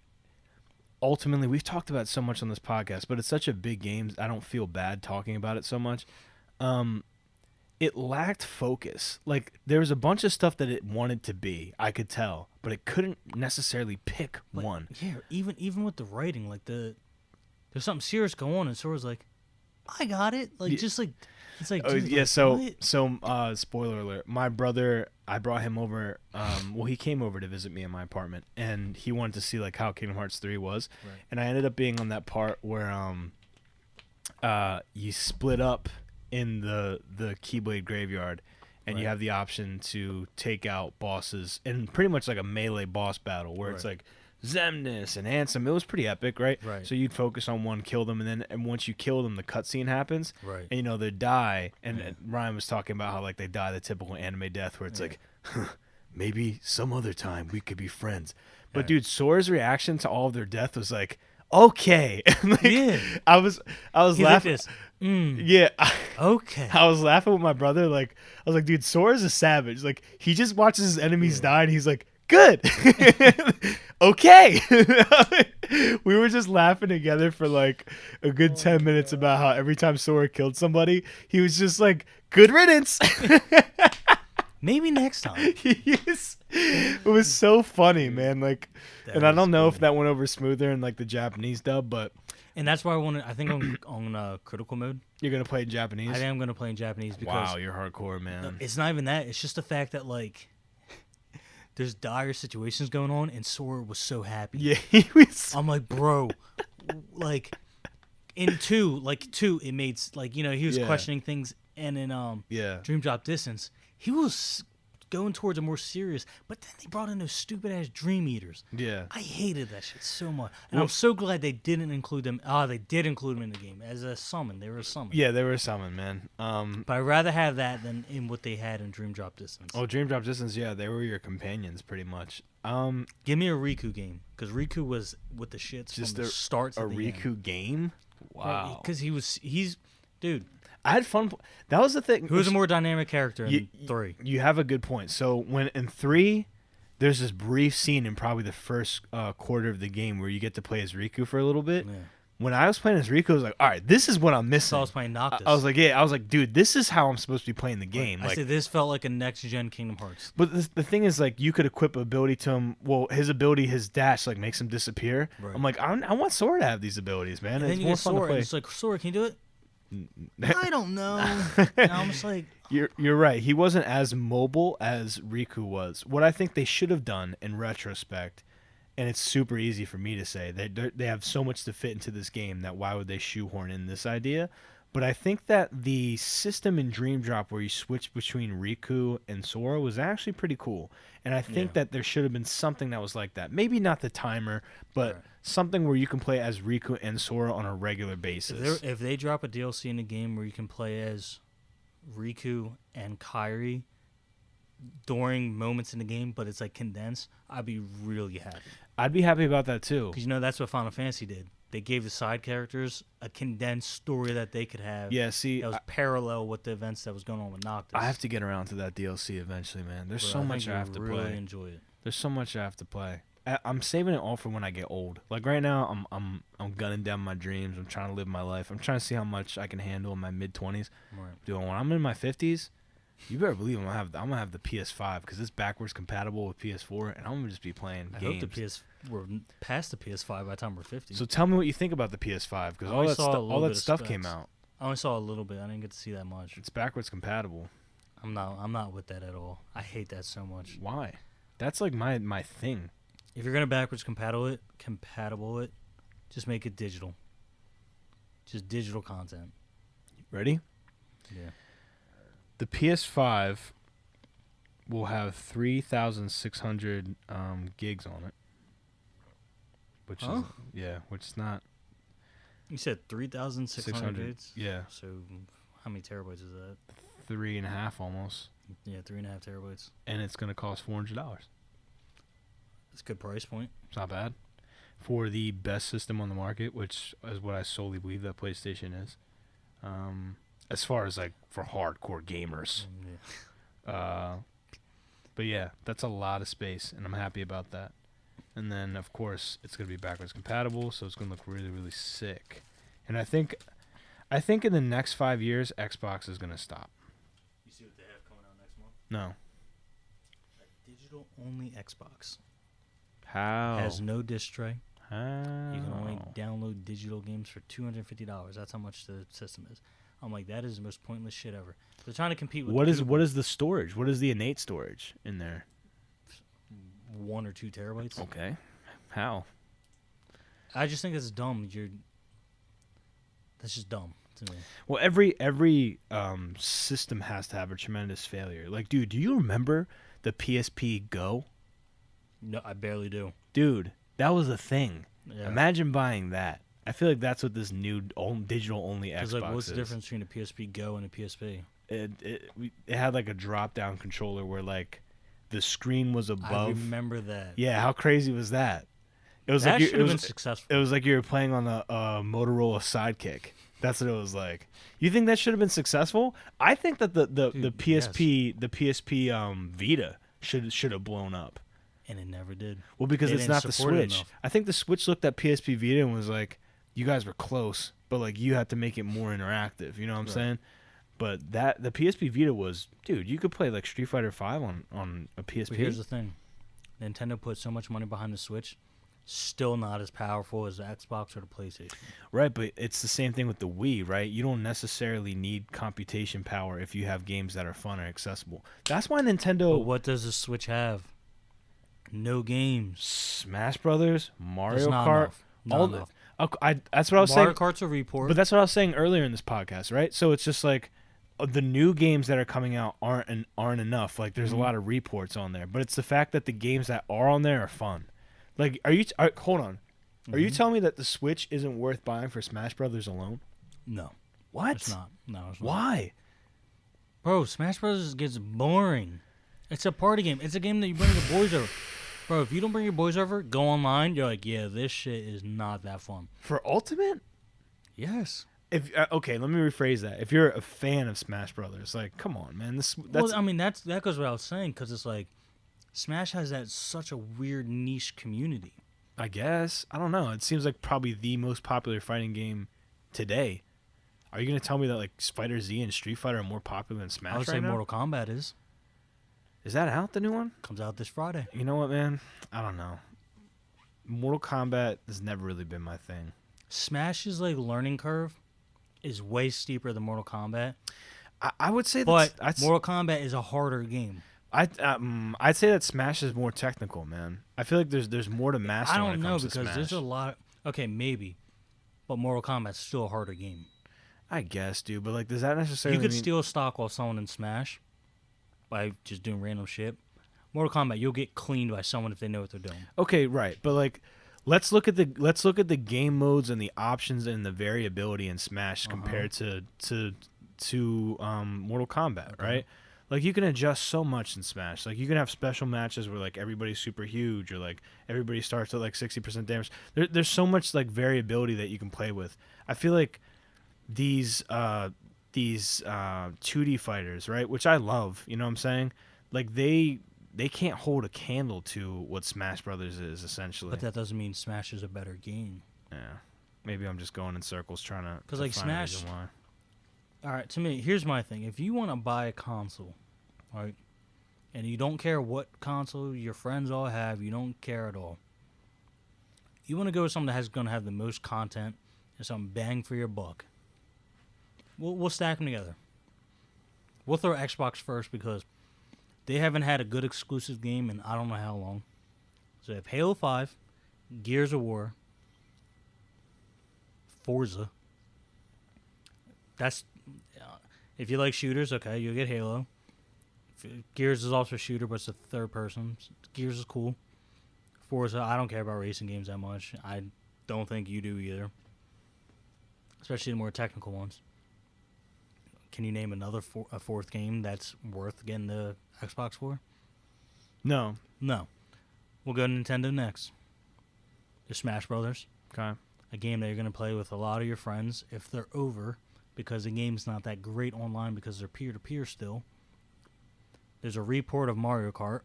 ultimately, we've talked about it so much on this podcast, but it's such a big game, I don't feel bad talking about it so much. It lacked focus. Like, there was a bunch of stuff that it wanted to be, I could tell, but it couldn't necessarily pick one. Yeah, even with the writing, like there's something serious going on, and Sora's like, I got it. Like, just like, it's like, dude, yeah. like, So spoiler alert. My brother, I brought him over. Well, he came over to visit me in my apartment, and he wanted to see like how Kingdom Hearts 3 was, and I ended up being on that part where you split up in the Keyblade graveyard, and you have the option to take out bosses in pretty much like a melee boss battle where it's like Xemnas and Ansem. It was pretty epic, right? So you'd focus on one, kill them, and once you kill them, the cutscene happens, and they die. And Ryan was talking about how like they die the typical anime death, where it's like, maybe some other time we could be friends. But dude, Sora's reaction to all of their death was like, okay. Like, I was laughing. Like this. Yeah. Okay. I was laughing with my brother. Like, I was like, dude, Sora's a savage. Like, he just watches his enemies die, and he's like, good. Okay. We were just laughing together for like a good 10 minutes about how every time Sora killed somebody, he was just like, good riddance. Maybe next time. Yes. It was so funny, man. Like, and I don't know if that went over smoother in like the Japanese dub, but. And that's why I think on critical mode. You're going to play in Japanese? I am going to play in Japanese because. Wow, you're hardcore, man. It's not even that. It's just the fact that, like, there's dire situations going on, and Sora was so happy. Yeah, he was. I'm like, bro, like, in 2, it made, like, he was questioning things, and in Dream Drop Distance, he was going towards a more serious. But then they brought in those stupid ass Dream Eaters. Yeah. I hated that shit so much, and I'm so glad they didn't include them. They did include them in the game as a summon. They were a summon. Yeah, they were a summon, man. But I'd rather have that than in what they had in Dream Drop Distance. Oh, Dream Drop Distance, yeah, they were your companions pretty much. Give me a Riku game, because Riku was with the shits Just from the start to a the Riku end. game. Wow. Because he's dude. I had fun. That was the thing. Who's a more dynamic character in 3? You have a good point. So when in 3, there's this brief scene in probably the first quarter of the game where you get to play as Riku for a little bit. Yeah. When I was playing as Riku, I was like, all right, this is what I'm missing. So I was playing Noctis. I was like, dude, this is how I'm supposed to be playing the game. I said this felt like a next gen Kingdom Hearts. But the thing is, like, you could equip ability to him. Well, his ability, his dash, like, makes him disappear. Right. I'm like, I want Sora to have these abilities, man. And then it's you more get fun Sora, to play. and it's like, Sora, can you do it? I don't know. And I'm just like, You're right. He wasn't as mobile as Riku was. What I think they should have done in retrospect, and it's super easy for me to say, they have so much to fit into this game that why would they shoehorn in this idea? But I think that the system in Dream Drop where you switch between Riku and Sora was actually pretty cool. And I think that there should have been something that was like that. Maybe not the timer, but something where you can play as Riku and Sora on a regular basis. if they drop a DLC in the game where you can play as Riku and Kairi during moments in the game, but it's like condensed, I'd be really happy. I'd be happy about that too. Because that's what Final Fantasy did. They gave the side characters a condensed story that they could have. Yeah, see, that was parallel with the events that was going on with Noctis. I have to get around to that DLC eventually, man. There's so much I have to really play. Enjoy it. There's so much I have to play. I'm saving it all for when I get old. Like right now, I'm gunning down my dreams. I'm trying to live my life. I'm trying to see how much I can handle in my mid-20s. Right. Dude, when I'm in my 50s, you better believe I'm gonna have the PS5 because it's backwards compatible with PS4, and I'm gonna just be playing games. I hope we're past the PS5 by the time we're 50. So tell me what you think about the PS5 because all that stuff came out. I only saw a little bit. I didn't get to see that much. It's backwards compatible. I'm not with that at all. I hate that so much. Why? That's like my thing. If you're gonna backwards compatible it, just make it digital. Just digital content. Ready? Yeah. The PS5 will have 3,600 gigs on it, which is not. You said 3,600 gigs. Yeah. So how many terabytes is that? 3.5 almost. Yeah, 3.5 terabytes. And it's gonna cost $400. That's a good price point. It's not bad for the best system on the market, which is what I solely believe that PlayStation is. As far as like for hardcore gamers. Yeah. But yeah, that's a lot of space, and I'm happy about that. And then of course it's gonna be backwards compatible, so it's gonna look really, really sick. And I think in the next 5 years, Xbox is gonna stop. You see what they have coming out next month? No. A digital only Xbox. How? Has no disc tray. How? You can only download digital games for $250. That's how much the system is. I'm like, that is the most pointless shit ever. They're trying to compete with what is the storage? What is the innate storage in there? 1 or 2 terabytes. Okay. How? I just think that's dumb. That's just dumb to me. Well, every system has to have a tremendous failure. Like, dude, do you remember the PSP Go? No, I barely do. Dude, that was a thing. Yeah. Imagine buying that. I feel like that's what this new digital-only Xbox is. Like, what's the difference between a PSP Go and a PSP? It had like a drop-down controller where like the screen was above. I remember that. Yeah, how crazy was that? It was that like should have been successful. It was like you were playing on a Motorola Sidekick. That's what it was like. You think that should have been successful? I think that the PSP Vita should have blown up. And it never did. Well, because it's not the Switch. Enough. I think the Switch looked at PSP Vita and was like, you guys were close, but like you had to make it more interactive. You know what I'm saying? But the PSP Vita was, dude, you could play like Street Fighter V on a PSP. But here's the thing. Nintendo put so much money behind the Switch, still not as powerful as the Xbox or the PlayStation. Right, but it's the same thing with the Wii, right? You don't necessarily need computation power if you have games that are fun or accessible. That's why Nintendo... But what does the Switch have? No games. Smash Brothers, Mario not Kart, enough. Not enough. That's what I was saying. Mario Kart's a report. But that's what I was saying earlier in this podcast, right? So it's just like the new games that are coming out aren't enough. Like there's a lot of reports on there, but it's the fact that the games that are on there are fun. Like, hold on, are you telling me that the Switch isn't worth buying for Smash Brothers alone? No. What? It's not. No, it's not. Why? Bro, Smash Bros. Gets boring. It's a party game. It's a game that you bring your boys over. Bro, if you don't bring your boys over, go online, you're like, yeah, this shit is not that fun. For Ultimate? Yes. If okay, let me rephrase that. If you're a fan of Smash Brothers, like, come on, man. That's I mean, that goes what I was saying, because it's like, Smash has such a weird niche community. I guess. I don't know. It seems like probably the most popular fighting game today. Are you going to tell me that like Fighter Z and Street Fighter are more popular than Smash I would right say now? Mortal Kombat is. Is that out, the new one? Comes out this Friday. You know what, man? I don't know. Mortal Kombat has never really been my thing. Smash's like learning curve is way steeper than Mortal Kombat. I would say But that's Mortal Kombat is a harder game. I'd say that Smash is more technical, man. I feel like there's more to master. I when don't it know, comes to because Smash. there's a lot. Okay, maybe. But Mortal Kombat's still a harder game. I guess, dude. But like, does that necessarily You could mean... steal stock while someone in Smash by just doing random shit. Mortal Kombat, you'll get cleaned by someone if they know what they're doing. Okay, right. But like, let's look at the game modes and the options and the variability in Smash compared to Mortal Kombat, right? Like, you can adjust so much in Smash. Like, you can have special matches where like everybody's super huge, or like everybody starts at like 60% damage. There's so much like variability that you can play with. I feel like these 2D fighters, right, which I love, you know what I'm saying? Like, they can't hold a candle to what Smash Brothers is, essentially. But that doesn't mean Smash is a better game. Yeah. Maybe I'm just going in circles trying to... Because, like, find a reason Smash... why. All right, to me, here's my thing. If you want to buy a console, right, and you don't care what console your friends all have, you don't care at all, you want to go with something that's going to have the most content and something bang for your buck, we'll stack them together. We'll throw Xbox first because they haven't had a good exclusive game in I don't know how long. So they have Halo 5, Gears of War, Forza. That's... if you like shooters, okay, you'll get Halo. Gears is also a shooter, but it's a third person. Gears is cool. Forza, I don't care about racing games that much. I don't think you do either. Especially the more technical ones. Can you name a fourth game that's worth getting the Xbox for? No. No. We'll go to Nintendo next. There's Smash Brothers. Okay. A game that you're going to play with a lot of your friends if they're over, because the game's not that great online because they're peer-to-peer still. There's a report of Mario Kart.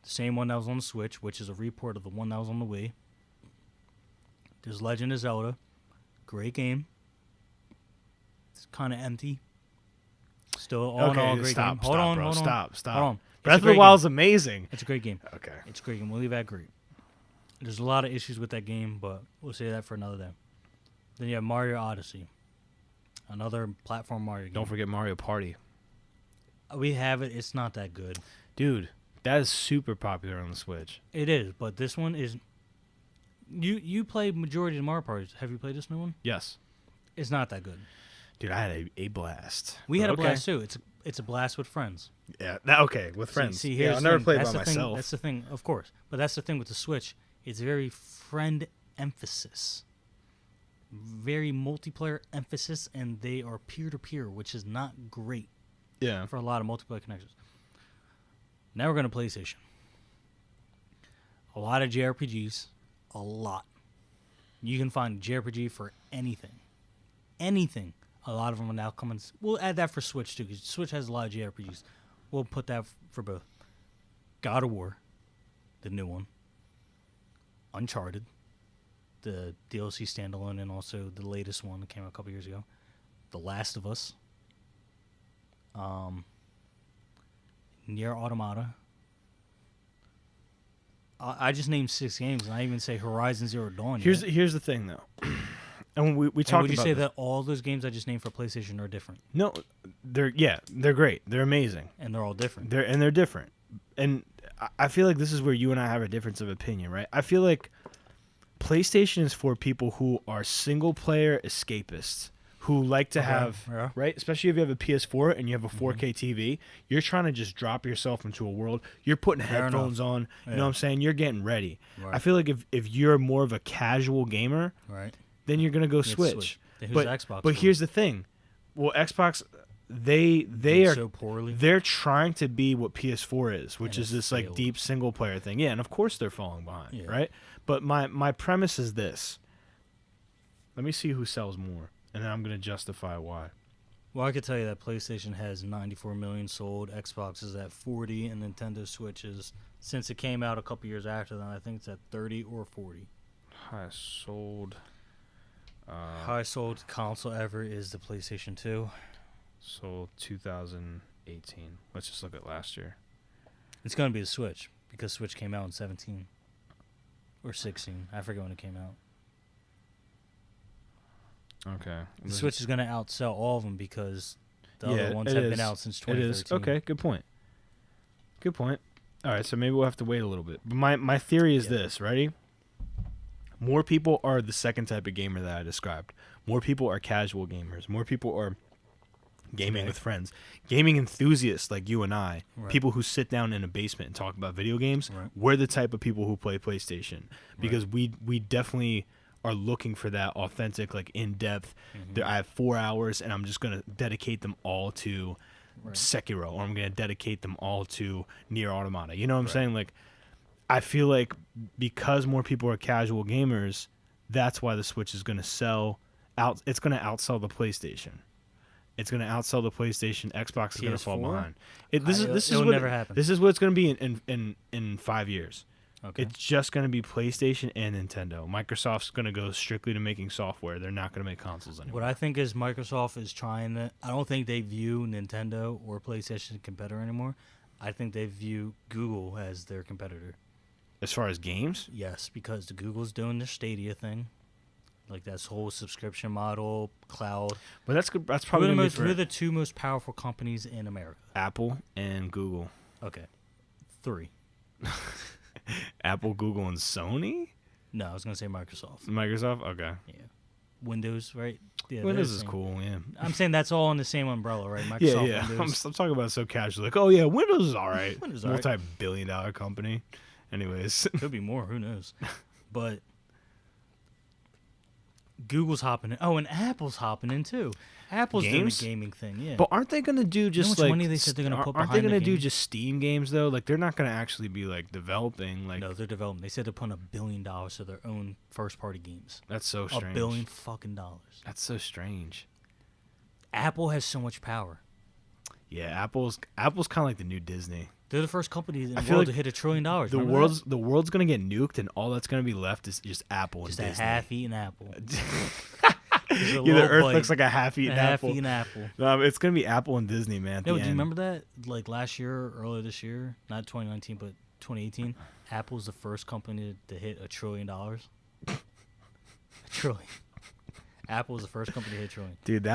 The same one that was on the Switch, which is a report of the one that was on the Wii. There's Legend of Zelda. Great game. It's kind of empty. Still, all in all, great game. Hold on. Stop. Hold on. Breath of the Wild is amazing. It's a great game. Okay. It's a great game. We'll leave that great. There's a lot of issues with that game, but we'll save that for another day. Then you have Mario Odyssey. Another platform Mario game. Don't forget Mario Party. We have it. It's not that good. Dude, that is super popular on the Switch. It is, but this one is... You play majority of the Mario parties. Have you played this new one? Yes. It's not that good. Dude, I had a blast. We had a blast too. It's a blast with friends. Yeah, okay, with friends. See, here's I'll never play that's by the thing, myself. That's the thing, of course. But that's the thing with the Switch. It's very friend emphasis. Very multiplayer emphasis, and they are peer-to-peer, which is not great for a lot of multiplayer connections. Now we're going to PlayStation. A lot of JRPGs. A lot. You can find JRPG for anything. Anything. A lot of them are now coming. We'll add that for Switch, too, because Switch has a lot of JRPGs. We'll put that for both. God of War, the new one. Uncharted, the DLC standalone, and also the latest one that came out a couple years ago. The Last of Us. Nier Automata. I just named 6 games, and I even say Horizon Zero Dawn. Here's the thing, though. And we talked about would you say this. that all those games I just named for PlayStation are different? No, they're great. They're amazing. And they're all different. They're different. And I feel like this is where you and I have a difference of opinion, right? I feel like PlayStation is for people who are single-player escapists, who like to Okay, have, yeah. right? Especially if you have a PS4 and you have a 4K TV, you're trying to just drop yourself into a world. You're putting Fair headphones enough. on. You know Yeah. what I'm saying? You're getting ready. Right. I feel like if you're more of a casual gamer, Right. then you're gonna go It's Switch. Then who's But Xbox? but for? here's the thing. Well, Xbox, they Did are so poorly. they're trying to be what PS4 is, which And is it this like failed. deep single player thing. Yeah, and of course they're falling behind, Yeah. right? But my premise is this. Let me see who sells more, and then I'm gonna justify why. Well, I could tell you that PlayStation has 94 million sold, Xbox is at 40, and Nintendo Switch is, since it came out a couple years after that, I think it's at 30 or 40. Highest sold. Highest sold console ever is the PlayStation 2. Sold 2018. Let's just look at last year. It's going to be the Switch, because Switch came out in 17. Or 16. I forget when it came out. Okay. The Switch is going to outsell all of them because the Yeah, other ones it have is. been out since It 2013. is. Okay, good point. Good point. All right, so maybe we'll have to wait a little bit. But my theory is this, ready? More people are the second type of gamer that I described. More people are casual gamers. More people are gaming Okay. with friends. Gaming enthusiasts like you and I, Right. people who sit down in a basement and talk about video games, Right. we're the type of people who play PlayStation because we definitely are looking for that authentic, like in-depth. I have 4 hours and I'm just going to dedicate them all to Right. Sekiro, or I'm going to dedicate them all to Nier Automata. You know what I'm Right. saying? Like, I feel like because more people are casual gamers, that's why the Switch is going to sell out. It's going to outsell the PlayStation. It's going to outsell the PlayStation. Xbox is going to fall PS4? behind. This is It'll what never happen. This is what it's going to be in 5 years. Okay. It's just going to be PlayStation and Nintendo. Microsoft's going to go strictly to making software. They're not going to make consoles anymore. What I think is Microsoft is trying to. I don't think they view Nintendo or PlayStation as a competitor anymore. I think they view Google as their competitor. As far as games, Yes, because the Google's doing their Stadia thing, like that whole subscription model, cloud. but that's good. That's probably Who going to be are for the two most powerful companies in America? Apple and Google. Okay, 3. Apple, Google, and Sony. No, I was gonna say Microsoft. Microsoft. Okay. Yeah, Windows, right? Yeah, Windows they're is the same. cool. Yeah. I'm saying that's all in the same umbrella, right? Yeah, Microsoft, yeah. I'm Windows. talking about it so casually. Like, oh yeah, Windows is all right. Windows is all right. Multi-billion-dollar company. Anyways. Could be more. Who knows? But Google's hopping in. Oh, and Apple's hopping in too. Apple's Games? doing a gaming thing. Yeah. But aren't they gonna do just much like? money they said they're gonna put aren't they behind the gonna do game? just Steam games though? Like they're not gonna actually be like developing. Like no, they're developing. They said they're putting $1 billion to their own first-party games. that's so $1 strange. billion fucking dollars. That's so strange. Apple has so much power. Yeah, Apple's kind of like the new Disney. They're the first company in the feel world like to hit $1 trillion. The Remember that? world's gonna get nuked, and all that's gonna be left is just Apple Just and a Disney. half-eaten apple. Yeah, the little Earth bite. looks like a half-eaten A apple. half-eaten apple. No, it's gonna be Apple and Disney, man. at No, the do you end. remember that? Like last year, earlier this year, not 2019, but 2018, Apple's the first company to hit $1 trillion. $1 trillion. Apple was the first company to hit $1 trillion. Dude,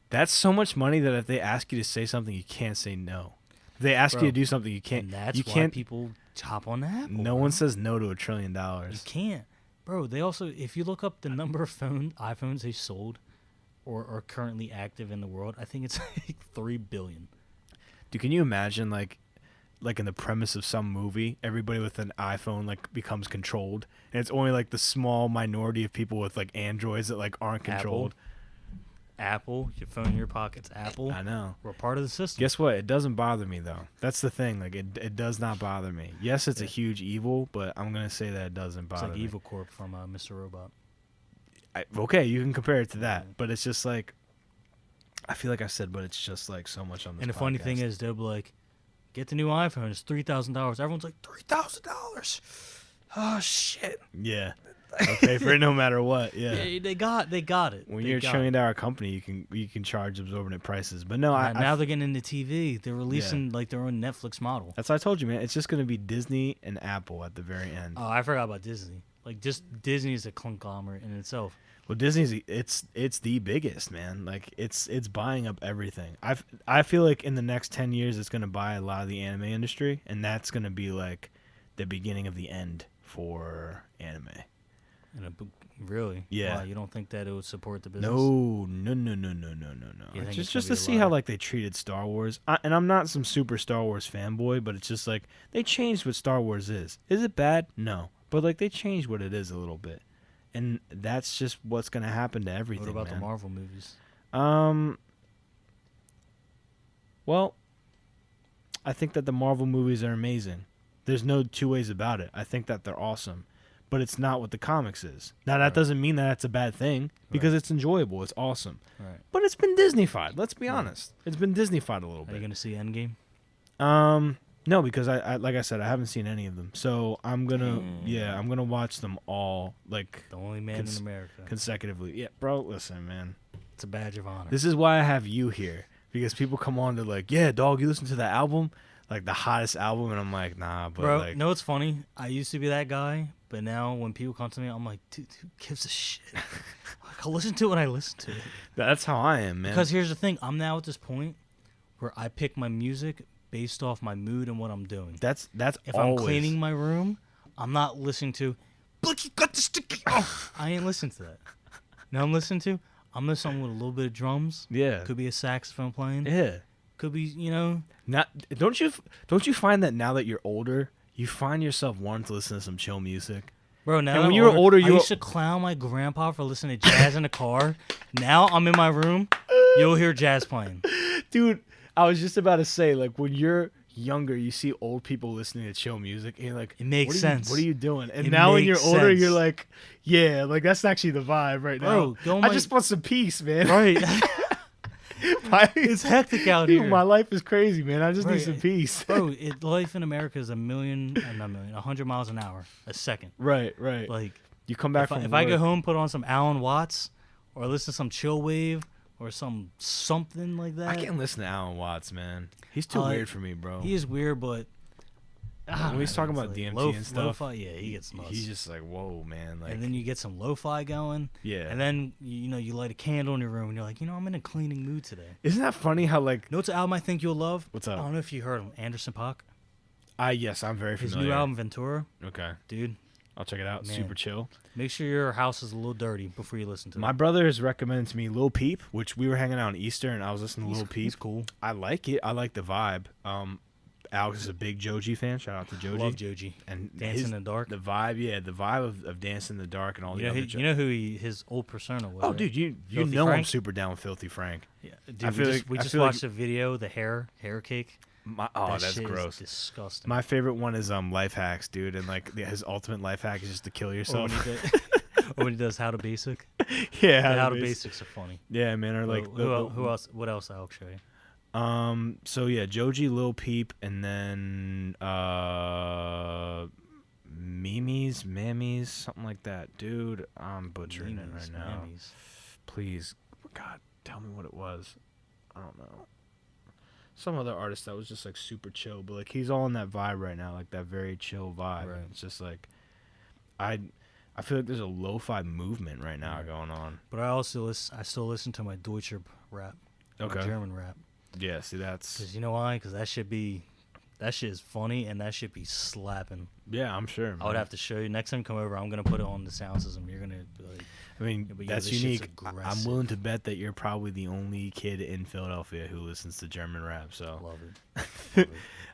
that's so much money that if they ask you to say something, you can't say no. If they ask Bro, you to do something, you can't. And that's you why can't. people hop on Apple. No bro. one says no to $1 trillion. You can't. Bro, they also, if you look up the number of iPhones they sold or are currently active in the world, I think it's like 3 billion. Dude, can you imagine like in the premise of some movie, everybody with an iPhone like becomes controlled, and it's only like the small minority of people with like Androids that like aren't controlled. Apple, your phone in your pockets. Apple, I know. we're part of the system. Guess what? It doesn't bother me though. That's the thing. Like it does not bother me. Yes, it's a Yeah. huge evil, but I'm gonna say that it doesn't It's bother like me. Evil Corp from Mr. Robot. Okay, you can compare it to that, but it's just like I feel like I said, but it's just like so much on this. And the funny thing podcast. is, they'll be like, get the new iPhone. It's $3,000. Everyone's like, $3,000. Oh, shit. yeah, okay, for it no matter what. Yeah, Yeah, they got it. when They you're a got $1 it. trillion company, you can charge exorbitant prices. But no, Now they're getting into TV. They're releasing like their own Netflix model. that's what I told you, man. It's just gonna be Disney and Apple at the very end. Oh, I forgot about Disney. Like, just Disney is a conglomerate in itself. Well, Disney's it's the biggest, man. Like it's buying up everything. I feel like in the next 10 years it's going to buy a lot of the anime industry, and that's going to be like the beginning of the end for anime. Really? Yeah. Wow, you don't think that it would support the business? No. You think Just it's to gonna be a see lot? how like they treated Star Wars. And I'm not some super Star Wars fanboy, but it's just like they changed what Star Wars is. Is it bad? No, but like they changed what it is a little bit, and that's just what's gonna happen to everything. What about man. the Marvel movies? Well, I think that the Marvel movies are amazing. There's no two ways about it. I think that they're awesome. But it's not what the comics is. Now, that doesn't mean that it's a bad thing, because it's enjoyable. It's awesome. Right. But it's been Disney-fied. Let's be honest. It's been Disney-fied a little Are bit. you gonna see Endgame? No, because I like I said, I haven't seen any of them. So I'm gonna watch them all like The only man in America. consecutively. Yeah, bro, listen, man. It's a badge of honor. This is why I have you here, because people come on to like, yeah, dog, you listen to the album, like the hottest album, and I'm like, nah, but Bro, like, no, it's funny. I used to be that guy, but now when people come to me, I'm like, dude, who gives a shit? Like, I'll listen to what I listen to. that's how I am, man. Because here's the thing, I'm now at this point where I pick my music based off my mood and what I'm doing. That's If always. I'm cleaning my room, I'm not listening to Blicky got the sticky. Oh, I ain't listening to that. Now I'm listening to with a little bit of drums. Yeah. Could be a saxophone playing. Yeah. Could be, you know. Not don't you find that now that you're older, you find yourself wanting to listen to some chill music? Bro, now And that when I'm you were older, I you used to clown my grandpa for listening to jazz in the car. Now I'm in my room, you'll hear jazz playing. Dude, I was just about to say, like, when you're younger, you see old people listening to chill music, and you're like, It makes sense. What are you doing? And It now when you're makes older, sense. you're like, yeah, like that's actually the vibe right Bro, now. I just want some peace, man. Right. It's hectic out here. My life is crazy, man. I just need Right. some peace. Bro, life in America is 100 miles an hour a second. Right. Like, You come back if I go home, put on some Alan Watts, or listen to some chill wave, or something like that. I can't listen to Alan Watts, man. He's too weird for me, bro. He is weird, but When he's talking about DMT and stuff, lo-fi, yeah, he gets nuts. he's just like, whoa, man. Like, And then you get some lo-fi going. yeah. And then you light a candle in your room, and you're like, I'm in a cleaning mood today. Isn't that funny how like? You know what's an album I think you'll love? What's I up? don't know if you heard him, Anderson .Paak. Yes, I'm very His familiar. new album Ventura, Okay, dude. I'll check it out. Man. Super chill. Make sure your house is a little dirty before you listen to My it. brother has recommended to me Lil Peep, which we were hanging out on Easter, and I was listening to Lil Peep. He's cool. I like it. I like the vibe. Alex is a big Joji fan. Shout out to Joji. Love Joji. And Dance in the Dark. The vibe of Dance in the Dark and all the You know, other. you know who his old persona was. Oh, right? dude, you Filthy know I'm Frank? super down with Filthy Frank. Yeah, I dude. feel We like- just I feel watched like- the video, the hair cake. Oh, That that's shit is gross. disgusting. My favorite one is life hacks, dude, and like his ultimate life hack is just to kill Or yourself. when he does How to Basic. Yeah, The How to basic. Basics are funny. Yeah, man. Or like who else? What else I'll show you? So yeah, Joji, Lil Peep, and then Mammies, something like that. Dude, I'm butchering it right now. Mammies. Please, God, tell me what it was. I don't know. Some other artist that was just like super chill, but like he's all in that vibe right now, like that very chill vibe. Right. It's just like I feel like there's a lo-fi movement right now going on. But I still listen to my Deutscher rap. Okay. My German rap. Yeah, see that's Because you know why? Because that shit is funny and that shit be slapping. yeah, I'm sure. I would man. have to show you. Next time you come over, I'm going to put it on the sound system. You're going to be like, I mean, Yeah, but yeah, that's this shit's unique. I'm aggressive. willing to bet that you're probably the only kid in Philadelphia who listens to German rap. So love it. Love it.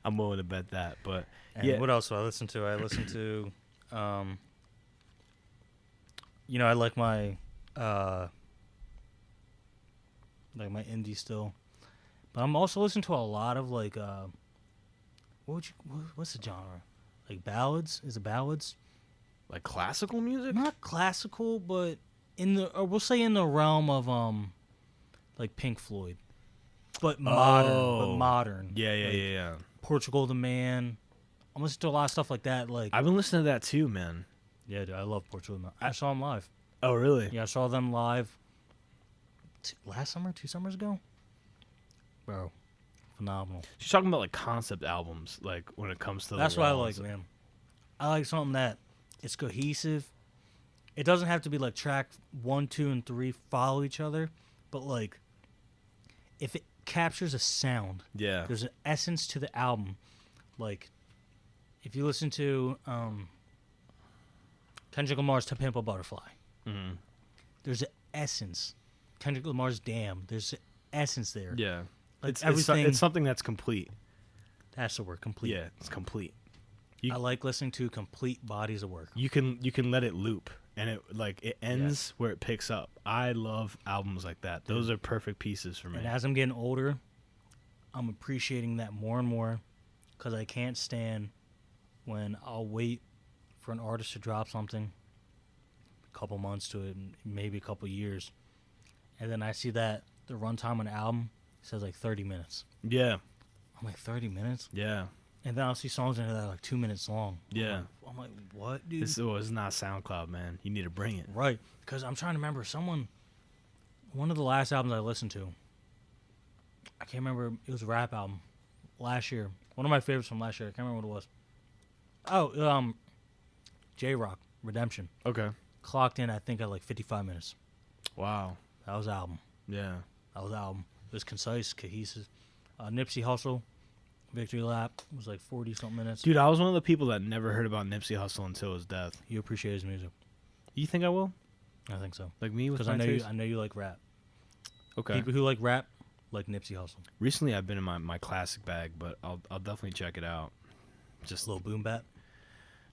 I'm willing to bet that. But And yeah, what else do I listen to? I listen to, I like my indie still, but I'm also listening to a lot of like, what's the genre? Like ballads? Is it ballads? like classical music. Not classical, but we'll say in the realm of like Pink Floyd, but modern. Oh. Yeah, Like, Portugal the Man. I'm listening to a lot of stuff like that. Like, I've been listening to that too, man. yeah, dude, I love Portugal the Man. I saw them live. Oh, really? Yeah, I saw them live last summer, 2 summers ago. Bro, phenomenal. She's talking about like concept albums, like when it comes to. That's the what I raws. like, man. I like something that it's cohesive. It doesn't have to be like track 1, 2, and 3 follow each other, but like if it captures a sound, Yeah. there's an essence to the album. Like if you listen to Kendrick Lamar's To Pimp a Butterfly. Mm-hmm. There's an essence. Kendrick Lamar's Damn. There's an essence there. Yeah. Like It's everything. it's something that's complete. That's the word, complete. Yeah, it's complete. I like listening to complete bodies of work. You can let it loop, and it ends where it picks up. I love albums like that. Those are perfect pieces for me. And as I'm getting older, I'm appreciating that more and more, because I can't stand when I'll wait for an artist to drop something, a couple months to it, maybe a couple years, and then I see that the runtime on an album says like 30 minutes. Yeah. I'm like, 30 minutes? Yeah. And then I'll see songs in there that are like 2 minutes long. Yeah. I'm like, what, dude? It's not SoundCloud, man. You need to bring it. Right. Because I'm trying to remember one of the last albums I listened to, I can't remember, it was a rap album last year. One of my favorites from last year. I can't remember what it was. Oh, J-Rock, Redemption. Okay. Clocked in, I think, at like 55 minutes. Wow. That was the album. Yeah. That was the album. It was concise, cohesive. Nipsey Hussle, Victory Lap, was like 40-something minutes. Dude, I was one of the people that never heard about Nipsey Hussle until his death. You appreciate his music. You think I will? I think so. Like me with Because my taste? I know you like rap. Okay. People who like rap like Nipsey Hussle. Recently, I've been in my classic bag, but I'll definitely check it out. Just Little boom bap.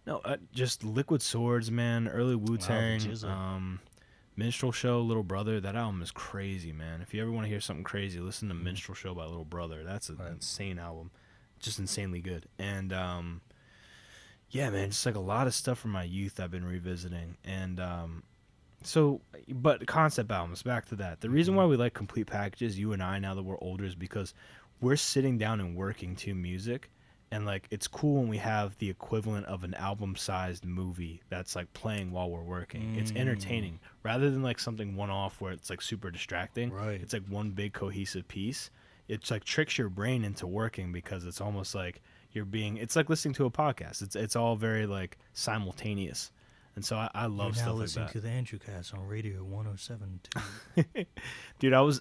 No, just Liquid Swords, man. Early Wu-Tang. Minstrel Show, Little Brother. That album is crazy, man. If you ever want to hear something crazy, listen to Minstrel Show by Little Brother. That's an insane album. Just insanely good. And, yeah, man, just like a lot of stuff from my youth I've been revisiting. And, but concept albums, back to that. The reason why we like complete packages, you and I, now that we're older, is because we're sitting down and working to music. And, like, it's cool when we have the equivalent of an album-sized movie that's, like, playing while we're working. It's entertaining. Rather than, like, something one-off where it's, like, super distracting. Right. It's, like, one big cohesive piece. It's, like, tricks your brain into working because it's almost like it's like listening to a podcast. It's all very, like, simultaneous. And so I love stuff like that. You're now listening to the Andrewcast on Radio 107.2. Dude, I was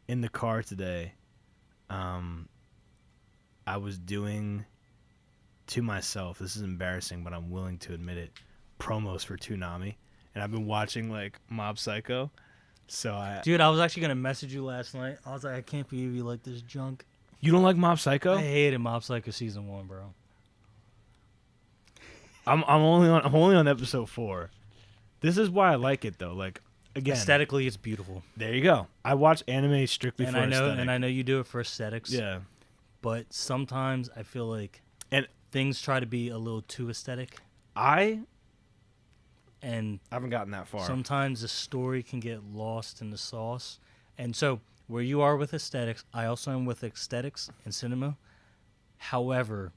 in the car today. I was doing to myself, this is embarrassing, but I'm willing to admit it, promos for Toonami. And I've been watching, like, Mob Psycho. So Dude, I was actually going to message you last night. I was like, I can't believe you like this junk. You don't like Mob Psycho? I hated Mob Psycho Season 1, bro. I'm only on episode 4. This is why I like it, though. Like, again, aesthetically, it's beautiful. There you go. I watch anime strictly for aesthetic. And I know you do it for aesthetics. Yeah. But sometimes I feel like and things try to be a little too aesthetic. I haven't gotten that far. Sometimes the story can get lost in the sauce. And so where you are with aesthetics, I also am with aesthetics in cinema. However,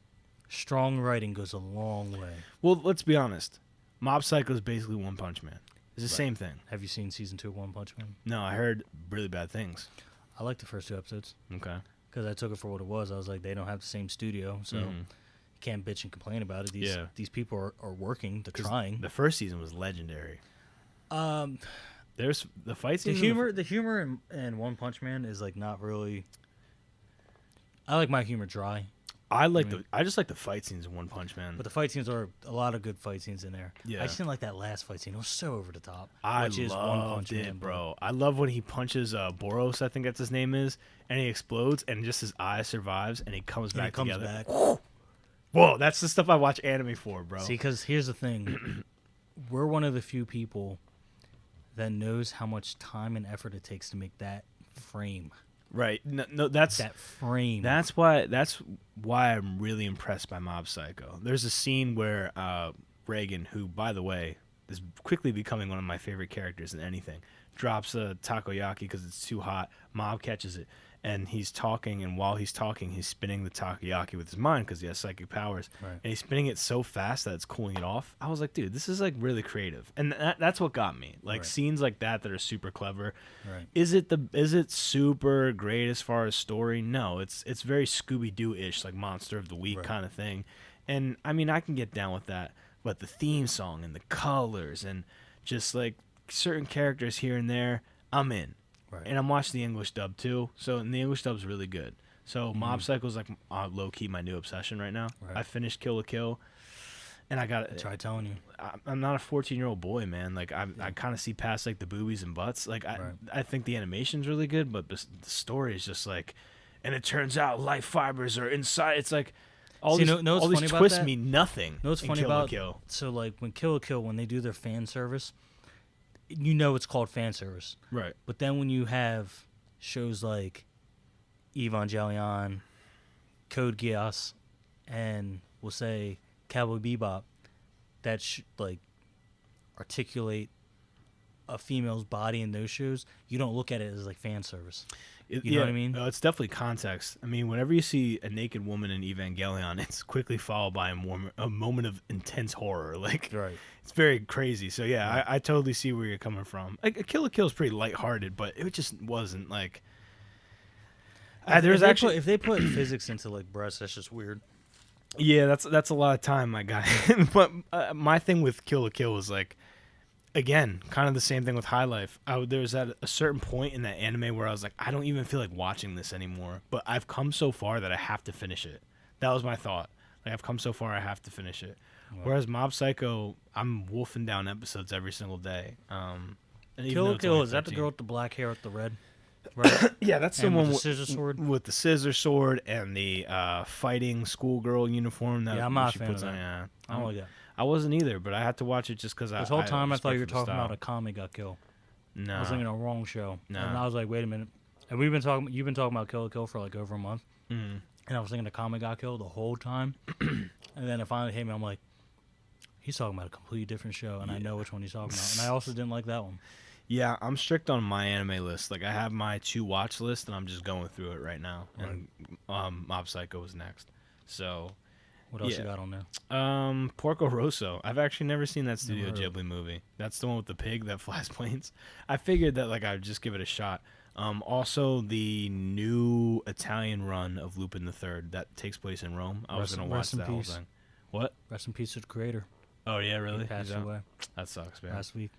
strong writing goes a long way. Well, let's be honest. Mob Psycho is basically One Punch Man. It's the same thing. Have you seen Season 2 of One Punch Man? No, I heard really bad things. I liked the first 2 episodes. Okay. Because I took it for what it was. I was like, they don't have the same studio, so you can't bitch and complain about it. These people are working, they're trying. The first season was legendary. There's the fight scene. The humor in One Punch Man is like not really. I like my humor dry. I just like the fight scenes in One Punch Man. But the fight scenes are a lot of good fight scenes in there. Yeah. I just didn't like that last fight scene. It was so over the top. I loved it, bro. I love when he punches Boros, I think that's his name is, and he explodes, and just his eye survives, and he comes back together. Whoa, that's the stuff I watch anime for, bro. See, because here's the thing. We're one of the few people that knows how much time and effort it takes to make that frame. Right. No, that's that frame. That's why I'm really impressed by Mob Psycho. There's a scene where Reagan, who, by the way, is quickly becoming one of my favorite characters in anything, drops a takoyaki because it's too hot. Mob catches it, and he's talking, and while he's talking, he's spinning the takoyaki with his mind because he has psychic powers. Right. And he's spinning it so fast that it's cooling it off. I was like, dude, this is like really creative, and that's what got me. Like scenes like that are super clever. Right. Is it super great as far as story? No, it's very Scooby-Doo-ish, like Monster of the Week kind of thing. And I mean, I can get down with that, but the theme song and the colors and just like certain characters here and there, I'm in. Right. And I'm watching the English dub too. So and the English dub's really good. So Mob Psycho is like low key my new obsession right now. Right. I finished Kill la Kill, And I got Try telling you. I'm not a 14-year-old boy, man. Like I kind of see past like the boobies and butts. Like I think the animation's really good, but the story is just like, and it turns out life fibers are inside. It's like all these twists mean nothing. No, what's funny about Kill. So like when Kill la Kill, when they do their fan service, it's called fan service, right? But then when you have shows like Evangelion, Code Geass, and we'll say Cowboy Bebop, that like articulate a female's body in those shows, you don't look at it as like fan service. You know what I mean? It's definitely context. I mean, whenever you see a naked woman in Evangelion, it's quickly followed by a moment of intense horror. Like, right. It's very crazy. So yeah, I totally see where you're coming from. Like, Kill la Kill is pretty lighthearted, but it just wasn't like. If they put physics into like breasts, that's just weird. Yeah, that's a lot of time, my guy. But my thing with Kill la Kill was like, again, kind of the same thing with High Life. There was at a certain point in that anime where I was like, I don't even feel like watching this anymore. But I've come so far that I have to finish it. That was my thought. Like, I've come so far, I have to finish it. Wow. Whereas Mob Psycho, I'm wolfing down episodes every single day. Kill la Kill, is that the girl with the black hair with the red? Right. Yeah, that's the one with the scissor sword. With the scissor sword and the fighting schoolgirl uniform. That I'm not a fan of that. Yeah, I don't like that. I wasn't either, but I had to watch it just because this whole time I thought you were talking about Akame ga Kill. No, I was thinking of the wrong show. No, and I was like, wait a minute. And you've been talking about Kill la Kill for like over a month. Mm-hmm. And I was thinking of Akame ga Kill the whole time. And then it finally hit me. I'm like, he's talking about a completely different show, and I know which one he's talking about. And I also didn't like that one. Yeah, I'm strict on my anime list. Like, I have my to watch list, and I'm just going through it right now. Right. And Mob Psycho was next. So, what else you got on there? Porco Rosso. I've actually never seen that Studio Ghibli movie. That's the one with the pig that flies planes. I figured that like I'd just give it a shot. Also, the new Italian run of Lupin the Third that takes place in Rome. I was going to watch that whole thing. What? Rest in peace to the creator. Oh yeah, really? He passed away. That sucks, man. Last week.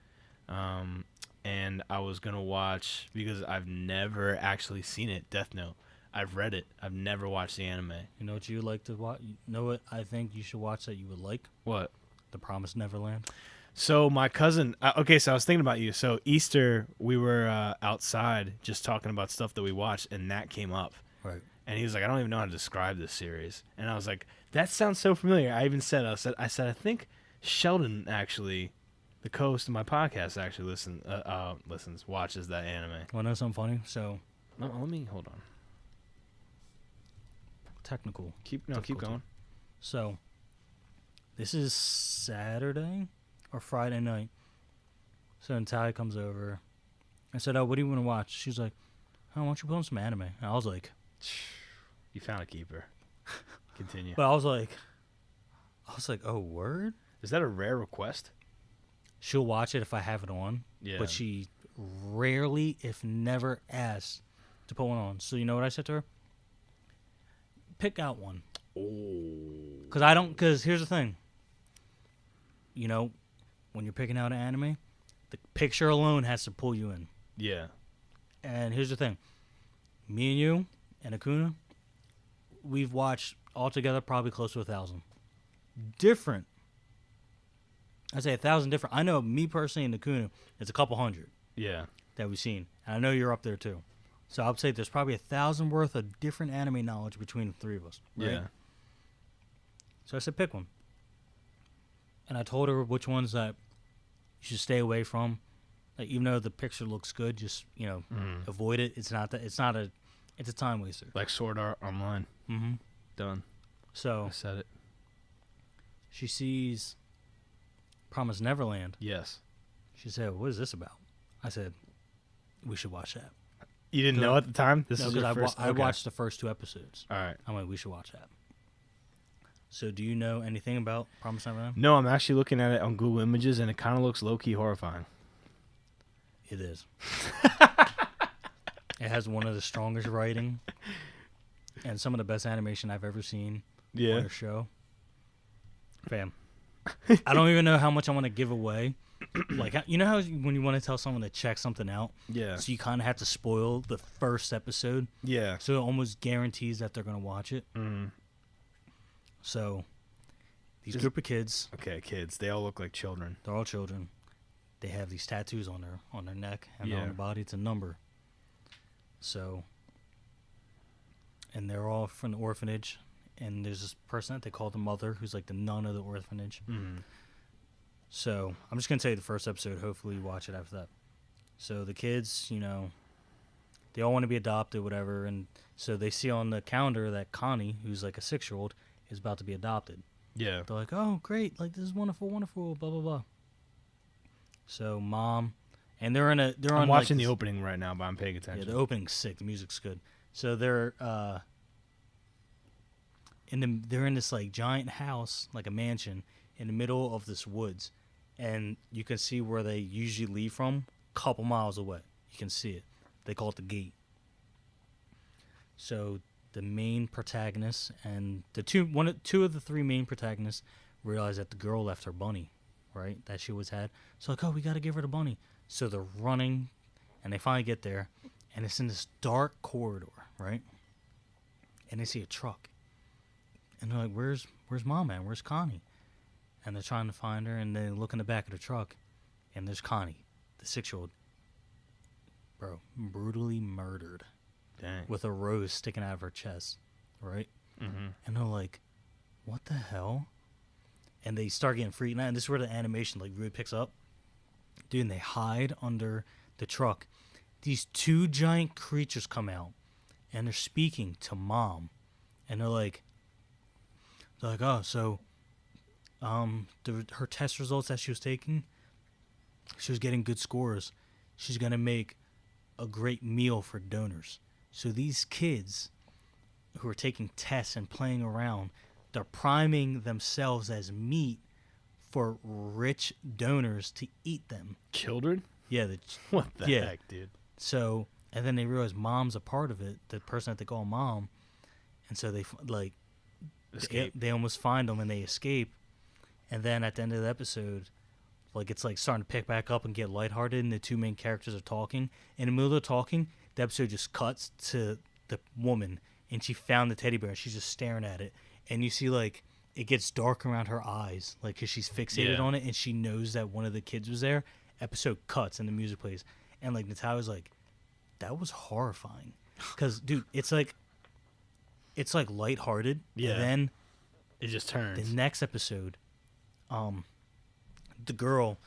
And I was going to watch, because I've never actually seen it, Death Note. I've read it. I've never watched the anime. You know what you would like to watch? You know what I think you should watch that you would like? What? The Promised Neverland. So my cousin, okay, so I was thinking about you. So Easter, we were outside just talking about stuff that we watched, and that came up. Right. And he was like, I don't even know how to describe this series. And I was like, that sounds so familiar. I even said, I think Sheldon actually, the co-host of my podcast, actually watches that anime. Want to know something funny? So, no, let me hold on. Technical. Keep going. So, this is Saturday or Friday night. So Natalia comes over. I said, "Oh, what do you want to watch?" She's like, "Oh, why don't you put on some anime?" And I was like, "You found a keeper." Continue. But I was like, "Oh, word." Is that a rare request? She'll watch it if I have it on. Yeah. But she rarely, if never, asks to put one on. So you know what I said to her? Pick out one. Oh. Because here's the thing. You know, when you're picking out an anime, the picture alone has to pull you in. Yeah. And here's the thing. Me and you and Akuna, we've watched altogether probably close to 1,000. Different. I say 1,000 different. I know me personally and Akuna, it's a couple hundred. Yeah. That we've seen. And I know you're up there too. So I would say there's probably 1,000 worth of different anime knowledge between the three of us. Right? Yeah. So I said pick one. And I told her which ones that you should stay away from. Like, even though the picture looks good, just, avoid it. It's a time waster. Like Sword Art Online. Mm-hmm. Done. So I said it. She sees Promised Neverland. Yes. She said, "What is this about?" I said, "We should watch that." You didn't know at the time? This is your first? I watched the first 2 episodes. All right. I'm like, we should watch that. So do you know anything about Promised Neverland? No, I'm actually looking at it on Google Images, and it kind of looks low-key horrifying. It is. It has one of the strongest writing and some of the best animation I've ever seen on a show. Fam. I don't even know how much I want to give away. Like, you know how when you want to tell someone to check something out? Yeah. So you kind of have to spoil the first episode. Yeah. So it almost guarantees that they're going to watch it. Mm-hmm. So These group of kids. Okay, kids. They all look like children. They're all children. They have these tattoos on their neck and on their body. It's a number. So, and they're all from the orphanage. And there's this person that they call the mother, who's like the nun of the orphanage. Mm-hmm. So I'm just gonna tell you the first episode. Hopefully, you watch it after that. So the kids, they all want to be adopted, whatever. And so they see on the calendar that Connie, who's like a 6-year-old, is about to be adopted. Yeah. They're like, oh, great. Like, this is wonderful, wonderful, blah, blah, blah. So, mom, and I'm watching the opening right now, but I'm paying attention. Yeah, the opening's sick. The music's good. So they're in this like giant house, like a mansion, in the middle of this woods. And you can see where they usually leave from, a couple miles away. You can see it. They call it the gate. So the main protagonist and two of the three main protagonists realize that the girl left her bunny, right? That she always had. So like, oh, we got to give her the bunny. So they're running, and they finally get there, and it's in this dark corridor, right? And they see a truck, and they're like, "Where's Mom at? Where's Connie?" And they're trying to find her, and they look in the back of the truck, and there's Connie, the 6-year-old, bro, brutally murdered. Dang. With a rose sticking out of her chest, right? Mm-hmm. And they're like, what the hell? And they start getting freaked out, and this is where the animation like really picks up. Dude, and they hide under the truck. These two giant creatures come out, and they're speaking to Mom. And they're like, oh, so her test results that she was taking, she was getting good scores. She's going to make a great meal for donors. So these kids who are taking tests and playing around, they're priming themselves as meat for rich donors to eat them. Children? Yeah. What the heck, dude? So, and then they realize Mom's a part of it, the person that they call Mom. And so they, like, escape. They almost find them and they escape. And then at the end of the episode, like, it's like starting to pick back up and get lighthearted, and the two main characters are talking. In the middle of talking, the episode just cuts to the woman, and she found the teddy bear, and she's just staring at it. And you see, like, it gets dark around her eyes, like, because she's fixated on it, and she knows that one of the kids was there. Episode cuts, and the music plays. And, like, Natalia's like, that was horrifying. Because, dude, it's like lighthearted. Yeah. And then it just turns. the next episode, the girl,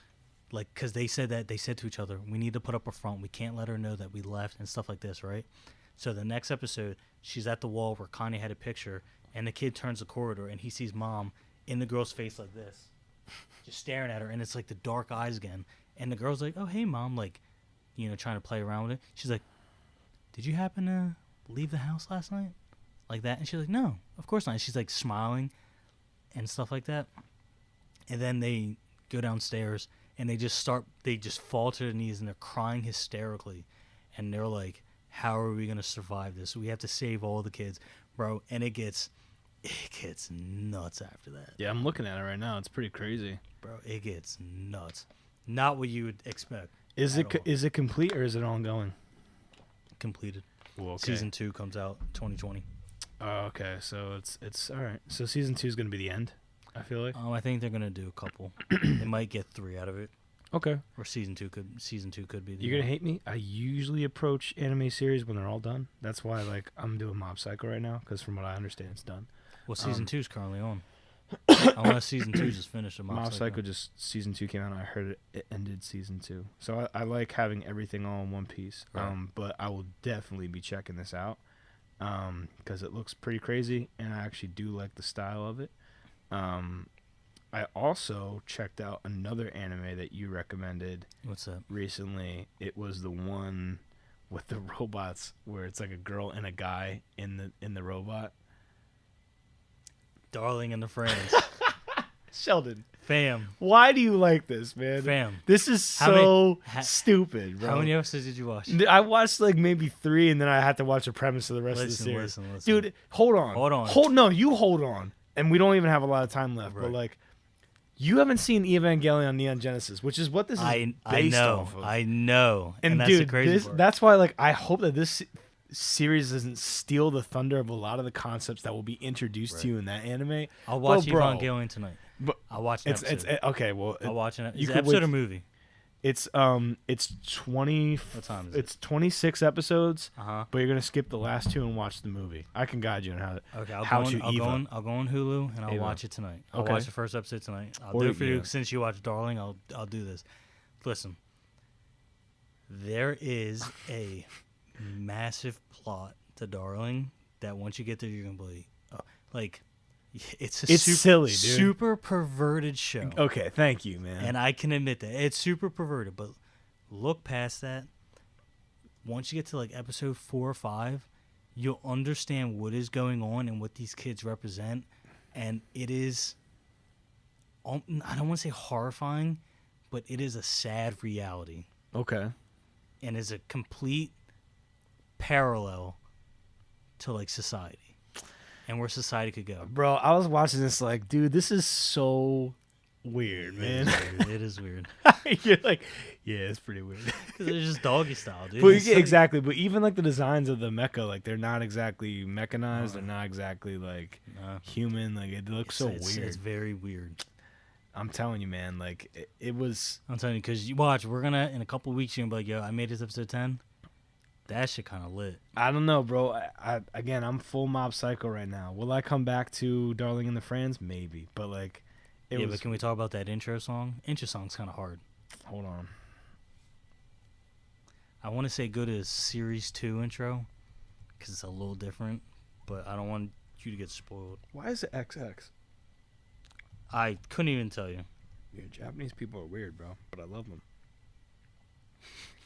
like, because they said to each other, we need to put up a front. We can't let her know that we left and stuff like this, right? So the next episode, she's at the wall where Connie had a picture, and the kid turns the corridor, and he sees Mom in the girl's face like this, just staring at her, and it's like the dark eyes again. And the girl's like, oh, hey, Mom, like, trying to play around with it. She's like, did you happen to leave the house last night? Like that? And she's like, no, of course not. And she's like smiling and stuff like that. And then they go downstairs, and they just fall to their knees, and they're crying hysterically. And they're like, how are we going to survive this? We have to save all the kids, bro. And it gets nuts after that. Yeah, I'm looking at it right now. It's pretty crazy. Bro, it gets nuts. Not what you would expect. Is it complete, or is it ongoing? Completed. Well, okay. Season 2 comes out 2020. Oh, okay. So it's all right. So season 2 is going to be the end, I feel like. I think they're going to do a couple. They might get 3 out of it. Okay. Or season 2 could be the You're going to hate me? I usually approach anime series when they're all done. That's why, like, I'm doing Mob Psycho right now, because from what I understand, it's done. Well, season 2 is currently on. Unless season 2 just finished. Mob Psycho just season 2 came out, and I heard it ended season 2. So I like having everything all in one piece. Right. But I will definitely be checking this out because it looks pretty crazy, and I actually do like the style of it. I also checked out another anime that you recommended. What's that? Recently. It was the one with the robots where it's like a girl and a guy in the robot. Darling and the Friends. Sheldon. Fam. Why do you like this, man? Fam. This is stupid, bro. How many episodes did you watch? I watched like maybe 3, and then I had to watch the premise of the rest of the series. Listen. Dude, hold on. No, you hold on. And we don't even have a lot of time left. Right. But like, you haven't seen Evangelion Neon Genesis, which is what this is based off of. I know. And that's dude, the crazy part. That's why, like, I hope that this series doesn't steal the thunder of a lot of the concepts that will be introduced to you in that anime. I'll watch Evangelion tonight. But I'll watch an episode. Okay. Well, I'll watch an you episode. could Episode wait- or movie? It's 20. What time is It's 26 episodes, Uh-huh. but you're gonna skip the last 2 and watch the movie. I can guide you on how. Okay, How to I'll Eva. go on Hulu and I'll Eva. watch it tonight. I'll Okay. watch the first episode tonight. I'll Or do it for you Eva. since you watched Darling. I'll do this. Listen, there is a massive plot to Darling that once you get there, you're gonna be like, it's silly, dude. super perverted show. Okay, thank you, man. And I can admit that it's super perverted, but look past that. Once you get to like episode 4 or 5, you'll understand what is going on and what these kids represent, and it is, I don't want to say horrifying, but it is a sad reality, Okay. and is a complete parallel to like society and where society could go. Bro, I was watching this like, dude, this is so weird, man. It is weird. You're like, yeah, it's pretty weird. Because it's just doggy style, dude. But It's like- exactly. But even like the designs of the mecha, like they're not exactly mechanized. They're not exactly like human. Like it looks so it's, weird. It's very weird. I'm telling you, man. Like it was. I'm telling you, because you watch, we're gonna in a couple of weeks you're gonna be like, yo, I made this episode 10. That shit kind of lit. I don't know, bro. Again, I'm full Mob Psycho right now. Will I come back to Darling in the Franxx? Maybe, but like, But can we talk about that intro song? Intro song's kind of hard. Hold on. I want to say go to Series 2 intro because it's a little different, but I don't want you to get spoiled. Why is it XX? I couldn't even tell you. Yeah, Japanese people are weird, bro, but I love them.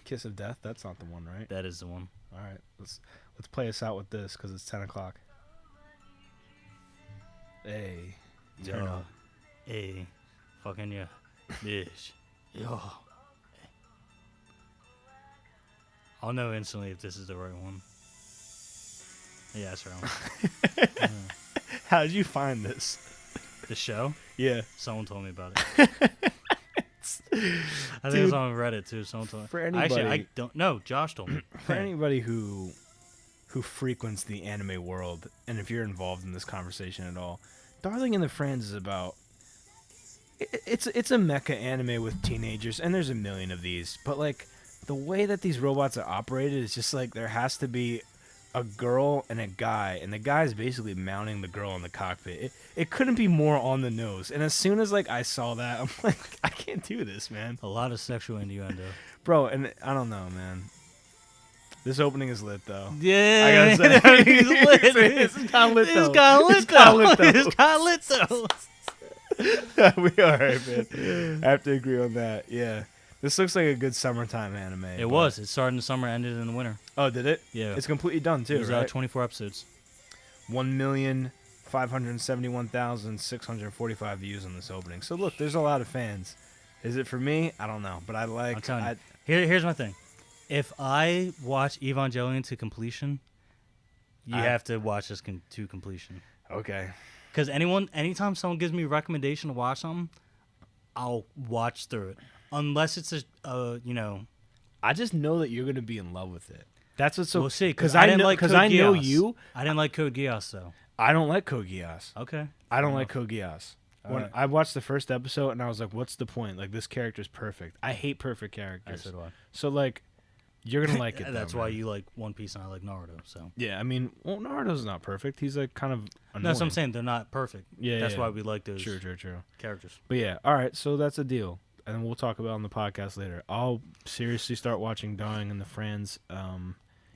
Kiss of Death. That's not the one, right? That is the one. All right, let's play us out with this because it's 10 o'clock. Hey, turn Yo, up. hey, fucking yeah, bitch, yo. I'll know instantly if this is the right one. Yeah, that's right one. How did you find this? The show? Yeah. Someone told me about it. I think Dude, it's on Reddit too. Someone told me. for Actually, I anybody- don't. No, Josh told me. For anybody who frequents the anime world, and if you're involved in this conversation at all, Darling in the Franxx is about. It's a mecha anime with teenagers, and there's a million of these. But like the way that these robots are operated is just like there has to be a girl and a guy, and the guy is basically mounting the girl in the cockpit. It couldn't be more on the nose. And as soon as like I saw that, I'm like, I can't do this, man, A lot of sexual innuendo. bro. And I don't know, man. This opening is lit though. Yeah, I gotta say. He's lit. It's kinda lit, though. It's kind of lit It's kinda lit, though. though. It's kind of lit though. We all right, man. I have to agree on that. Yeah, this looks like a good summertime anime. It but- was. It started in the summer, ended in the winter. Oh, did it? Yeah. It's completely done too, It was right? 24 episodes. 1,571,645 views on this opening. So look, there's a lot of fans. Is it for me? I don't know, but I like. I'm telling you. Here's my thing. If I watch Evangelion to completion, you have to watch this to completion. Okay. Because anytime someone gives me a recommendation to watch something, I'll watch through it. Unless it's I just know that you're gonna be in love with it. That's what's so. we'll see. Because I I didn't know. like Because Code I know Geass. you. I didn't like Code Geass though. I don't like Code Geass. Okay. I don't like Code Geass. When Alright. I watched the first episode and I was like, "What's the point? Like this character's perfect. I hate perfect I characters." said why. So like, you're gonna like it. though, That's why man. you like One Piece and I like Naruto. So Yeah, I mean, well, Naruto's not perfect. He's like kind of annoying. that's what I'm saying. They're not perfect. Yeah, That's yeah. why we like those True. characters. But yeah, all right. So that's a deal, and we'll talk about it on the podcast later. I'll seriously start watching Darling in the Franxx,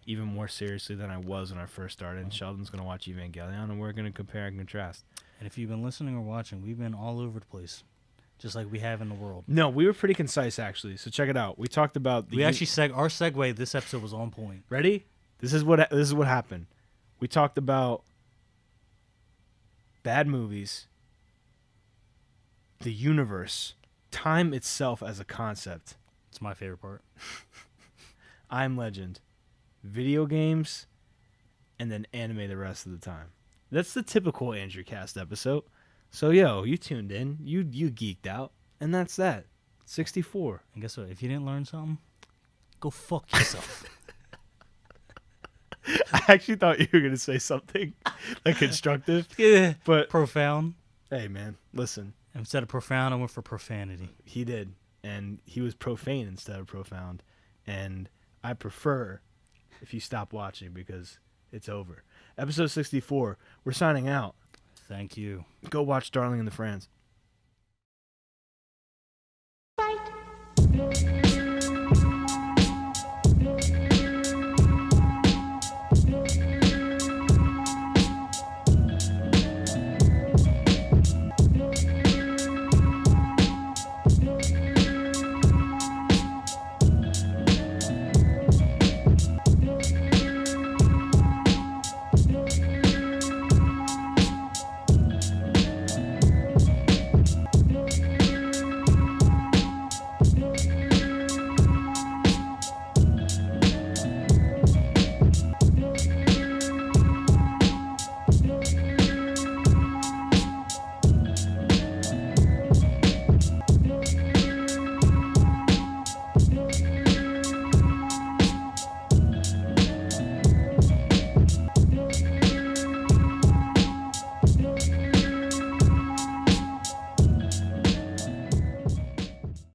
even more seriously than I was when I first started. And Sheldon's gonna watch Evangelion, and we're gonna compare and contrast. And if you've been listening or watching, we've been all over the place, just like we have in the world. No, we were pretty concise actually. So check it out. We talked about the We actually our segue this episode was on point. ready. This is what happened. We talked about bad movies, the universe, time itself as a concept. It's my favorite part. I'm Legend, video games, and then anime the rest of the time. That's the typical Andrewcast episode. So you tuned in, you geeked out, and that's that. 64. And guess what? If you didn't learn something, go fuck yourself. I actually thought you were gonna say something like constructive, Yeah. but Profound. hey, man, listen. Instead of profound, I went for profanity. He did. And he was profane instead of profound. And I prefer if you stop watching because it's over. Episode 64. We're signing out. Thank you. Go watch Darling in the Franxx. Fight.